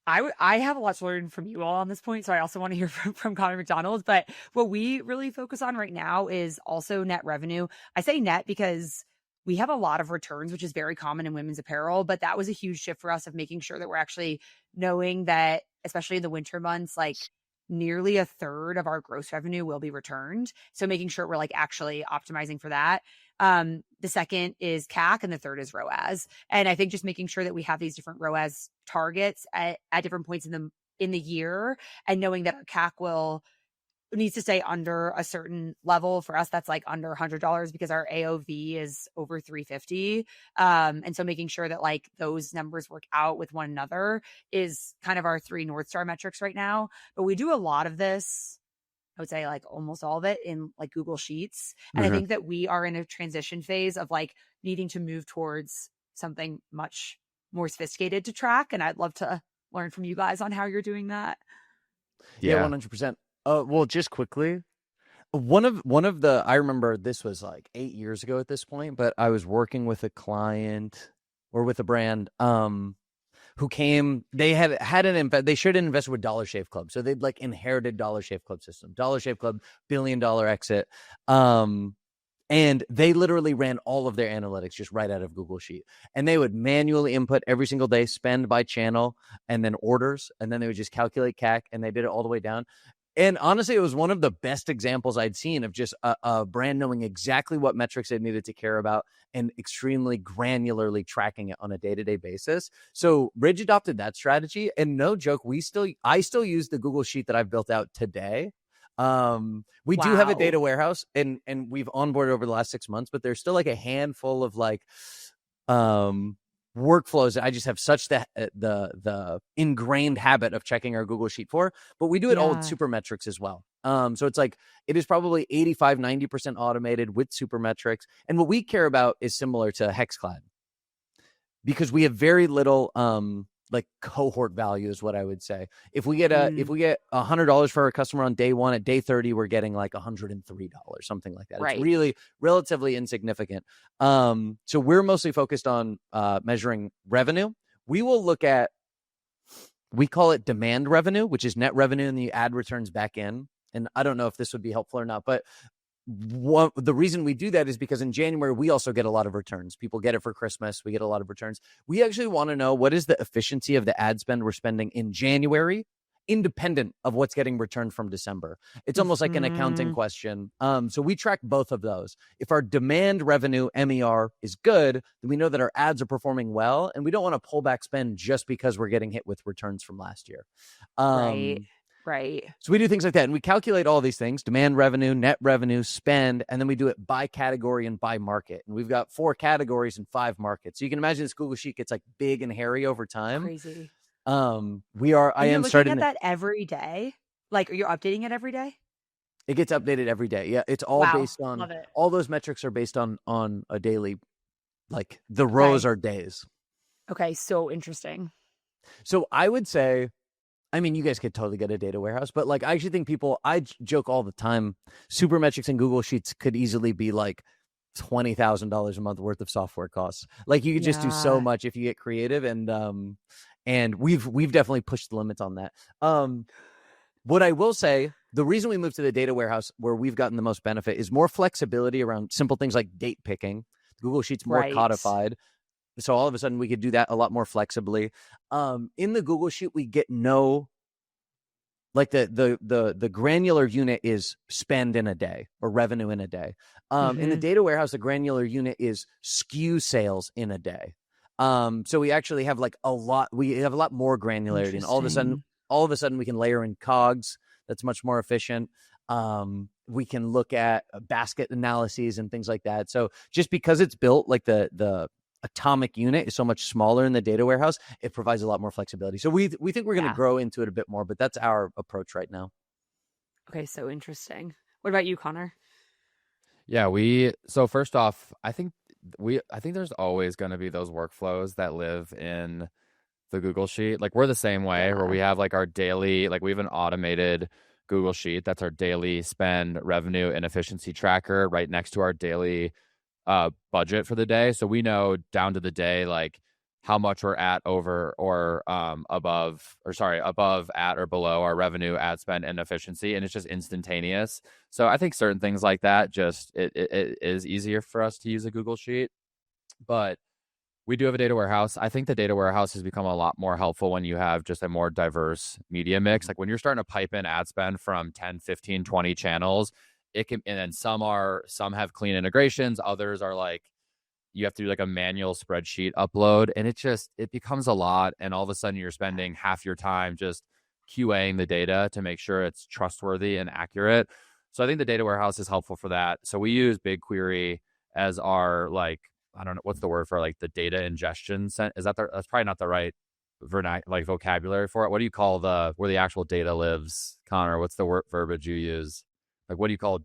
I have a lot to learn from you all on this point, so I also want to hear from Connor McDonald. But what we really focus on right now is also net revenue. I say net because we have a lot of returns, which is very common in women's apparel. But that was a huge shift for us of making sure that we're actually knowing that, especially in the winter months, like nearly a third of our gross revenue will be returned. So making sure we're like actually optimizing for that. The second is CAC, and the third is ROAS. And I think just making sure that we have these different ROAS targets at different points in the year, and knowing that our CAC will needs to stay under a certain level. For us, that's like under $100 because our AOV is over 350. And so making sure that like those numbers work out with one another is kind of our 3 North Star metrics right now. But we do a lot of this, I would say like almost all of it in like Google Sheets. And I think that we are in a transition phase of like needing to move towards something much more sophisticated to track. And I'd love to learn from you guys on how you're doing that. Yeah, 100%. Well, just quickly, one of the, I remember this was like 8 years ago at this point, but I was working with a client or with a brand who came, they they should have invested with Dollar Shave Club. So they'd like inherited Dollar Shave Club system, Dollar Shave Club, $1 billion exit. And they literally ran all of their analytics just right out of Google Sheet. And they would manually input every single day, spend by channel, and then orders. And then they would just calculate CAC, and they did it all the way down. And honestly, it was one of the best examples I'd seen of just a brand knowing exactly what metrics it needed to care about and extremely granularly tracking it on a day-to-day basis. So Ridge adopted that strategy. And no joke, I still use the Google Sheet that I've built out today. We do have a data warehouse and we've onboarded over the last 6 months, but there's still like a handful of like workflows. I just have such the ingrained habit of checking our Google Sheet for, but we do it all with Supermetrics as well. So it's like, it is probably 85-90% automated with Supermetrics. And what we care about is similar to HexClad because we have very little, like cohort value is what I would say. If we get $100 for a customer on day 1, at day 30, we're getting like $103, something like that. Right. It's really relatively insignificant. So we're mostly focused on measuring revenue. We will look at, we call it demand revenue, which is net revenue and the ad returns back in. And I don't know if this would be helpful or not, but the reason we do that is because in January, we also get a lot of returns. People get it for Christmas. We get a lot of returns. We actually want to know what is the efficiency of the ad spend we're spending in January, independent of what's getting returned from December. It's almost like an accounting question. So we track both of those. If our demand revenue, MER, is good, then we know that our ads are performing well, and we don't want to pull back spend just because we're getting hit with returns from last year. Right. So we do things like that. And we calculate all these things, demand revenue, net revenue, spend, and then we do it by category and by market. And we've got 4 categories and 5 markets. So you can imagine this Google Sheet gets like big and hairy over time. Crazy. I am starting at that every day. Like, are you updating it every day? It gets updated every day. Yeah. It's all based on, all those metrics are based on a daily, like the rows are days. Okay. So interesting. So I would say, I mean, you guys could totally get a data warehouse, but like, I actually think I joke all the time, Supermetrics and Google Sheets could easily be like $20,000 a month worth of software costs. Like you could just do so much if you get creative. And we've definitely pushed the limits on that. What I will say, the reason we moved to the data warehouse where we've gotten the most benefit is more flexibility around simple things like date picking. Google Sheets more codified. So all of a sudden we could do that a lot more flexibly. In the Google Sheet, we get the granular unit is spend in a day or revenue in a day. In the data warehouse, the granular unit is SKU sales in a day. So we actually have we have a lot more granularity, and all of a sudden we can layer in COGS. That's much more efficient. We can look at basket analyses and things like that. So just because it's built like the atomic unit is so much smaller in the data warehouse, it provides a lot more flexibility. So we think we're going to grow into it a bit more, but that's our approach right now. Okay, so interesting. What about you, Connor? Yeah, so first off, I think there's always going to be those workflows that live in the Google Sheet. Like we're the same way where we have like our daily, like we have an automated Google Sheet that's our daily spend, revenue, and efficiency tracker right next to our daily budget for the day. So we know down to the day, like how much we're at over or above, at or below our revenue, ad spend, and efficiency. And it's just instantaneous. So I think certain things like that, just it is easier for us to use a Google Sheet. But we do have a data warehouse. I think the data warehouse has become a lot more helpful when you have just a more diverse media mix. Like when you're starting to pipe in ad spend from 10, 15, 20 channels, it can, and then some have clean integrations. Others are like, you have to do like a manual spreadsheet upload, and it becomes a lot. And all of a sudden you're spending half your time just QAing the data to make sure it's trustworthy and accurate. So I think the data warehouse is helpful for that. So we use BigQuery as our, like, I don't know what's the word for, like, the data ingestion. Is that that's probably not the right vocabulary for it. What do you call where the actual data lives, Connor? What's the verbiage you use? Like, what do you call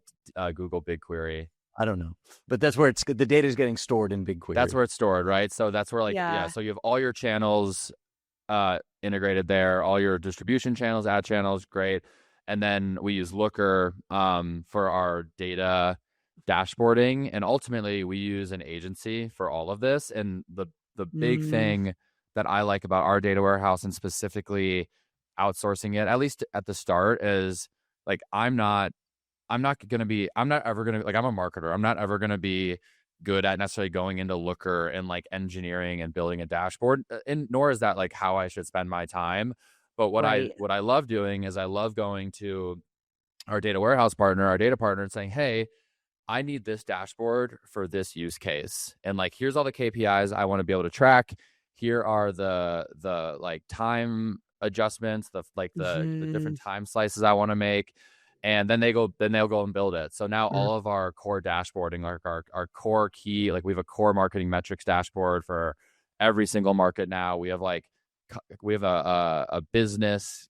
Google BigQuery? I don't know, but that's where the data is getting stored in BigQuery. That's where it's stored, right? So that's where, like, yeah. So you have all your channels integrated there, all your distribution channels, ad channels, great. And then we use Looker for our data dashboarding, and ultimately we use an agency for all of this. And the big thing that I like about our data warehouse, and specifically outsourcing it, at least at the start, is like, I'm not ever going to be, like, I'm a marketer. I'm not ever going to be good at necessarily going into Looker and like engineering and building a dashboard, and nor is that like how I should spend my time. But what I love doing is I love going to our data warehouse partner, our data partner, and saying, hey, I need this dashboard for this use case. And like, here's all the KPIs I want to be able to track. Here are the like time adjustments, the different time slices I want to make. And then they'll go and build it. So now all of our core dashboarding, like our core key, like we have a core marketing metrics dashboard for every single market now. We have a business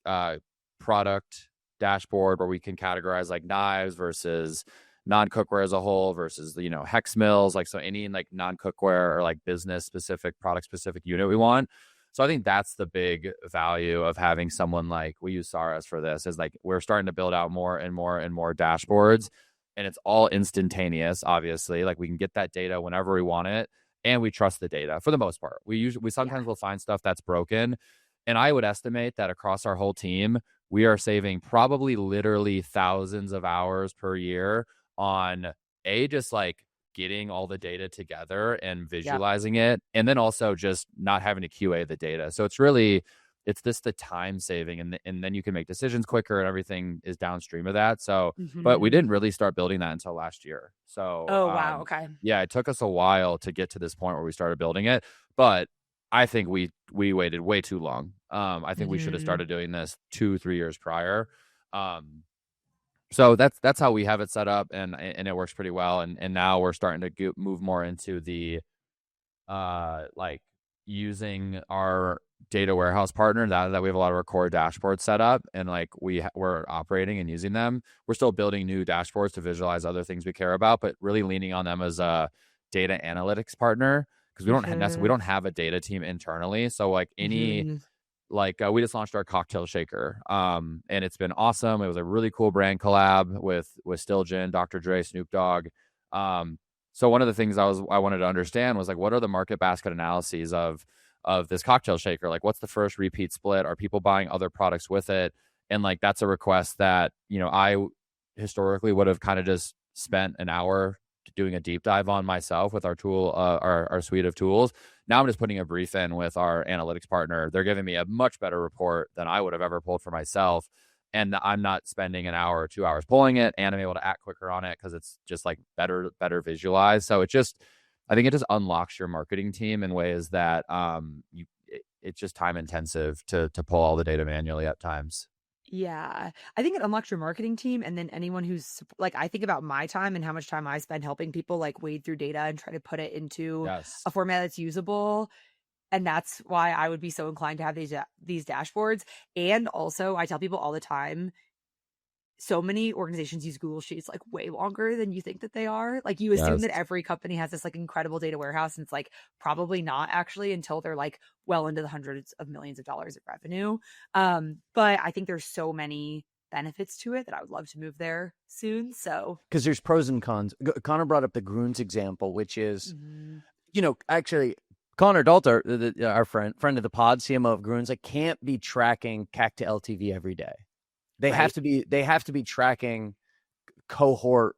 product dashboard where we can categorize like knives versus non-cookware as a whole versus hex mills, like, so any like non-cookware or like business specific, product specific unit we want. So I think that's the big value of having someone like, we use Saras for this, is like, we're starting to build out more and more and more dashboards, and it's all instantaneous. Obviously, like, we can get that data whenever we want it, and we trust the data for the most part. We sometimes will find stuff that's broken, and I would estimate that across our whole team, we are saving probably literally thousands of hours per year on just like getting all the data together and visualizing it, and then also just not having to QA the data. So it's the time saving, and then you can make decisions quicker, and everything is downstream of that. So, but we didn't really start building that until last year. So, wow, okay, yeah, it took us a while to get to this point where we started building it, but I think we waited way too long. I think we should have started doing this 2-3 years prior. So that's how we have it set up, and it works pretty well. And now we're starting to move more into the like using our data warehouse partner that we have a lot of our core dashboards set up, and like we're operating and using them. We're still building new dashboards to visualize other things we care about, but really leaning on them as a data analytics partner, because we don't have a data team internally. So like we just launched our cocktail shaker, and it's been awesome. It was a really cool brand collab with Still Gin, Dr. Dre, Snoop Dogg. So one of the things I wanted to understand was like, what are the market basket analyses of this cocktail shaker? Like, what's the first repeat split? Are people buying other products with it? And like, that's a request that, I historically would have kind of just spent an hour doing a deep dive on myself with our tool, our suite of tools. Now I'm just putting a brief in with our analytics partner. They're giving me a much better report than I would have ever pulled for myself. And I'm not spending an hour or 2 hours pulling it, and I'm able to act quicker on it because it's just like better visualized. So I think it just unlocks your marketing team in ways that it's just time intensive to pull all the data manually at times. Yeah, I think it unlocks your marketing team, and then anyone who's like, I think about my time and how much time I spend helping people like wade through data and try to put it into a format that's usable. And that's why I would be so inclined to have these dashboards. And also, I tell people all the time, so many organizations use Google Sheets like way longer than you think that they are. Like, you assume that every company has this like incredible data warehouse, and it's like probably not actually until they're like well into the hundreds of millions of dollars of revenue. But I think there's so many benefits to it that I would love to move there soon. So, because there's pros and cons. Connor brought up the Grunes example, which is, actually, Connor Dalter, our friend of the pod, CMO of Grunes, like, can't be tracking CAC to LTV every day. They have to be tracking cohort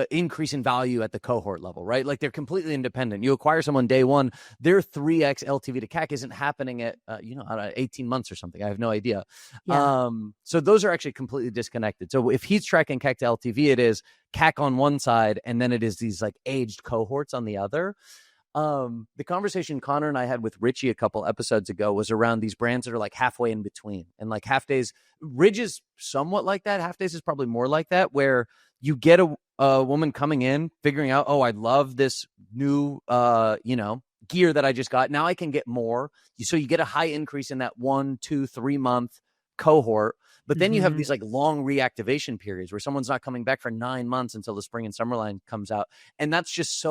increase in value at the cohort level, right? Like, they're completely independent. You acquire someone day one, their 3x LTV to CAC isn't happening at 18 months or something. I have no idea. Yeah. So those are actually completely disconnected. So if he's tracking CAC to LTV, it is CAC on one side, and then it is these like aged cohorts on the other. The conversation Connor and I had with Richie a couple episodes ago was around these brands that are like halfway in between. And like Halfdays, Ridge is somewhat like that. Halfdays is probably more like that, where you get a woman coming in, figuring out, oh, I love this new, gear that I just got. Now I can get more. So you get a high increase in that 1, 2, 3 month cohort. But then you have these like long reactivation periods where someone's not coming back for 9 months until the spring and summer line comes out. And that's just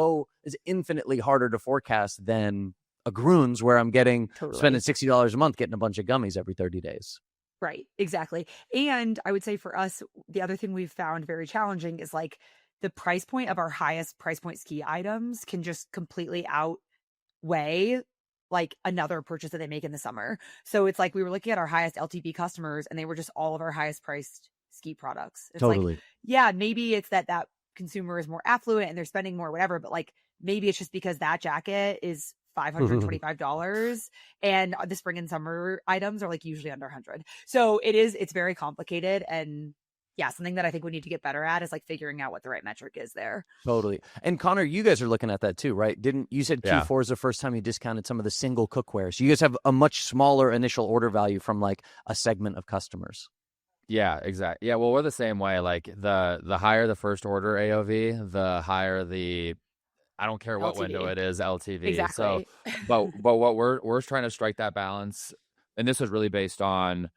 is infinitely harder to forecast than a Groons, where I'm spending $60 a month getting a bunch of gummies every 30 days. Right, exactly. And I would say for us, the other thing we've found very challenging is like the price point of our highest price point ski items can just completely outweigh like another purchase that they make in the summer. So it's like we were looking at our highest LTV customers and they were just all of our highest priced ski products. It's Totally. like, yeah, maybe it's that consumer is more affluent and they're spending more, whatever, but like maybe it's just because that jacket is $525 and the spring and summer items are like usually under 100. So it's very complicated. And yeah, something that I think we need to get better at is like figuring out what the right metric is there. Totally. And Connor, you guys are looking at that too, right? Didn't you said Q4 is the first time you discounted some of the single cookware. So you guys have a much smaller initial order value from like a segment of customers. Yeah, exactly. Yeah, well, we're the same way. Like the higher the first order AOV, the higher the, I don't care what LTV. window it is, LTV. Exactly. So, but what we're trying to strike that balance, and this was really based on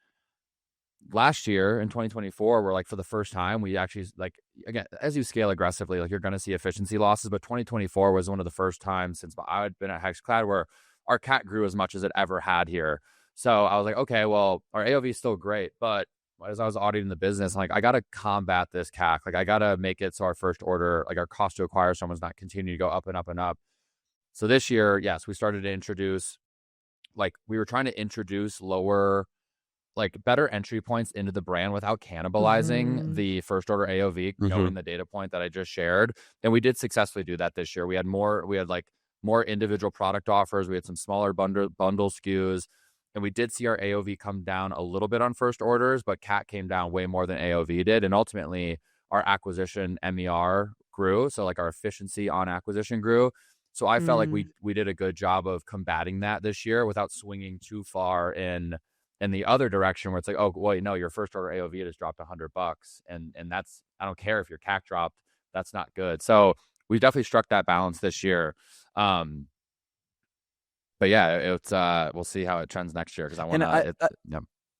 last year in 2024, where like for the first time we actually, like, again, as you scale aggressively, like you're going to see efficiency losses, but 2024 was one of the first times since I had been at Hexclad where our CAC grew as much as it ever had here. So I was like, okay, well, our AOV is still great, but as I was auditing the business, I'm like, I got to combat this CAC. Like I got to make it so our first order, like our cost to acquire someone's not continuing to go up and up and up. So this year, yes, we started to introduce, like we were trying to introduce lower, like better entry points into the brand without cannibalizing the first order AOV, knowing the data point that I just shared. And we did successfully do that this year. We had more individual product offers. We had some smaller bundle SKUs, and we did see our AOV come down a little bit on first orders, but CAC came down way more than AOV did. And ultimately our acquisition MER grew. So like our efficiency on acquisition grew. So I felt like we did a good job of combating that this year without swinging too far in the other direction where it's like, oh, wait, no, your first order AOV just dropped $100. And that's, I don't care if your CAC dropped, that's not good. So we definitely struck that balance this year. But yeah, it's we'll see how it trends next year because I want to.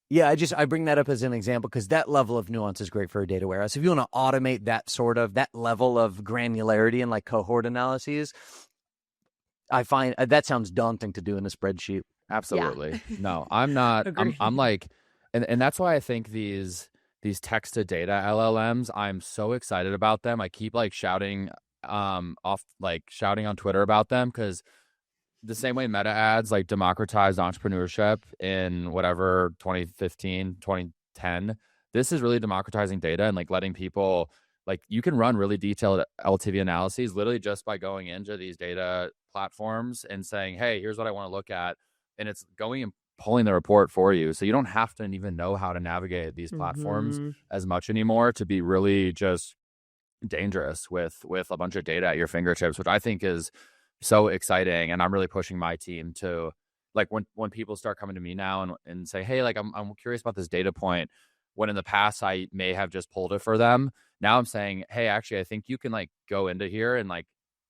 Yeah, I bring that up as an example because that level of nuance is great for a data warehouse. If you want to automate that level of granularity and like cohort analyses, I find that sounds daunting to do in a spreadsheet. Absolutely. Yeah. No, I'm not. I'm like, and that's why I think these text to data LLMs, I'm so excited about them. I keep like shouting on Twitter about them because the same way meta ads like democratized entrepreneurship in whatever 2015, 2010, this is really democratizing data and like letting people, like you can run really detailed LTV analyses literally just by going into these data platforms and saying, hey, here's what I want to look at. And it's going and pulling the report for you. So you don't have to even know how to navigate these platforms as much anymore to be really just dangerous with a bunch of data at your fingertips, which I think is so exciting. And I'm really pushing my team to, like, when people start coming to me now and say, hey, like I'm curious about this data point, when in the past I may have just pulled it for them. Now I'm saying, hey, actually, I think you can like go into here and like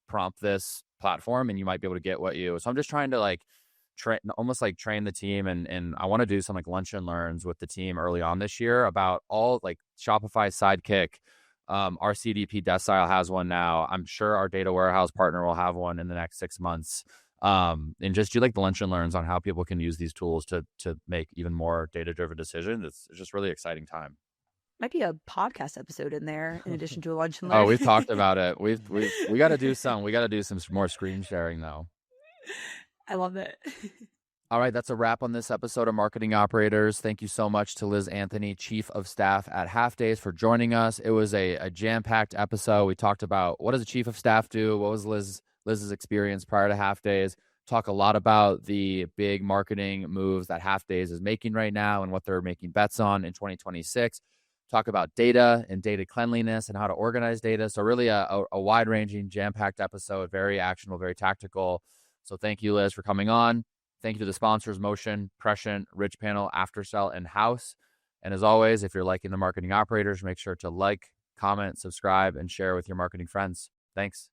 prompt this platform and you might be able to get what you. So I'm just trying to like train the team, and I want to do some like lunch and learns with the team early on this year about all like Shopify Sidekick. Our CDP Decile has one now. I'm sure our data warehouse partner will have one in the next 6 months. And just do like the lunch and learns on how people can use these tools to make even more data driven decisions. It's just really exciting time. Might be a podcast episode in there in addition to a lunch and learn. Oh, we've talked about it. We got to do some. We got to do some more screen sharing though. I love it. All right, that's a wrap on this episode of Marketing Operators. Thank you so much to Liz Anthony, Chief of Staff at Halfdays, for joining us. It was a jam-packed episode. We talked about what does a Chief of Staff do? What was Liz's experience prior to Halfdays? Talk a lot about the big marketing moves that Halfdays is making right now and what they're making bets on in 2026. talk about data and data cleanliness and how to organize data. So really a wide-ranging, jam-packed episode, very actionable, very tactical. So thank you, Liz, for coming on. Thank you to the sponsors, Motion, Prescient, Rich Panel, Aftersell, and House. And as always, if you're liking the Marketing Operators, make sure to like, comment, subscribe, and share with your marketing friends. Thanks.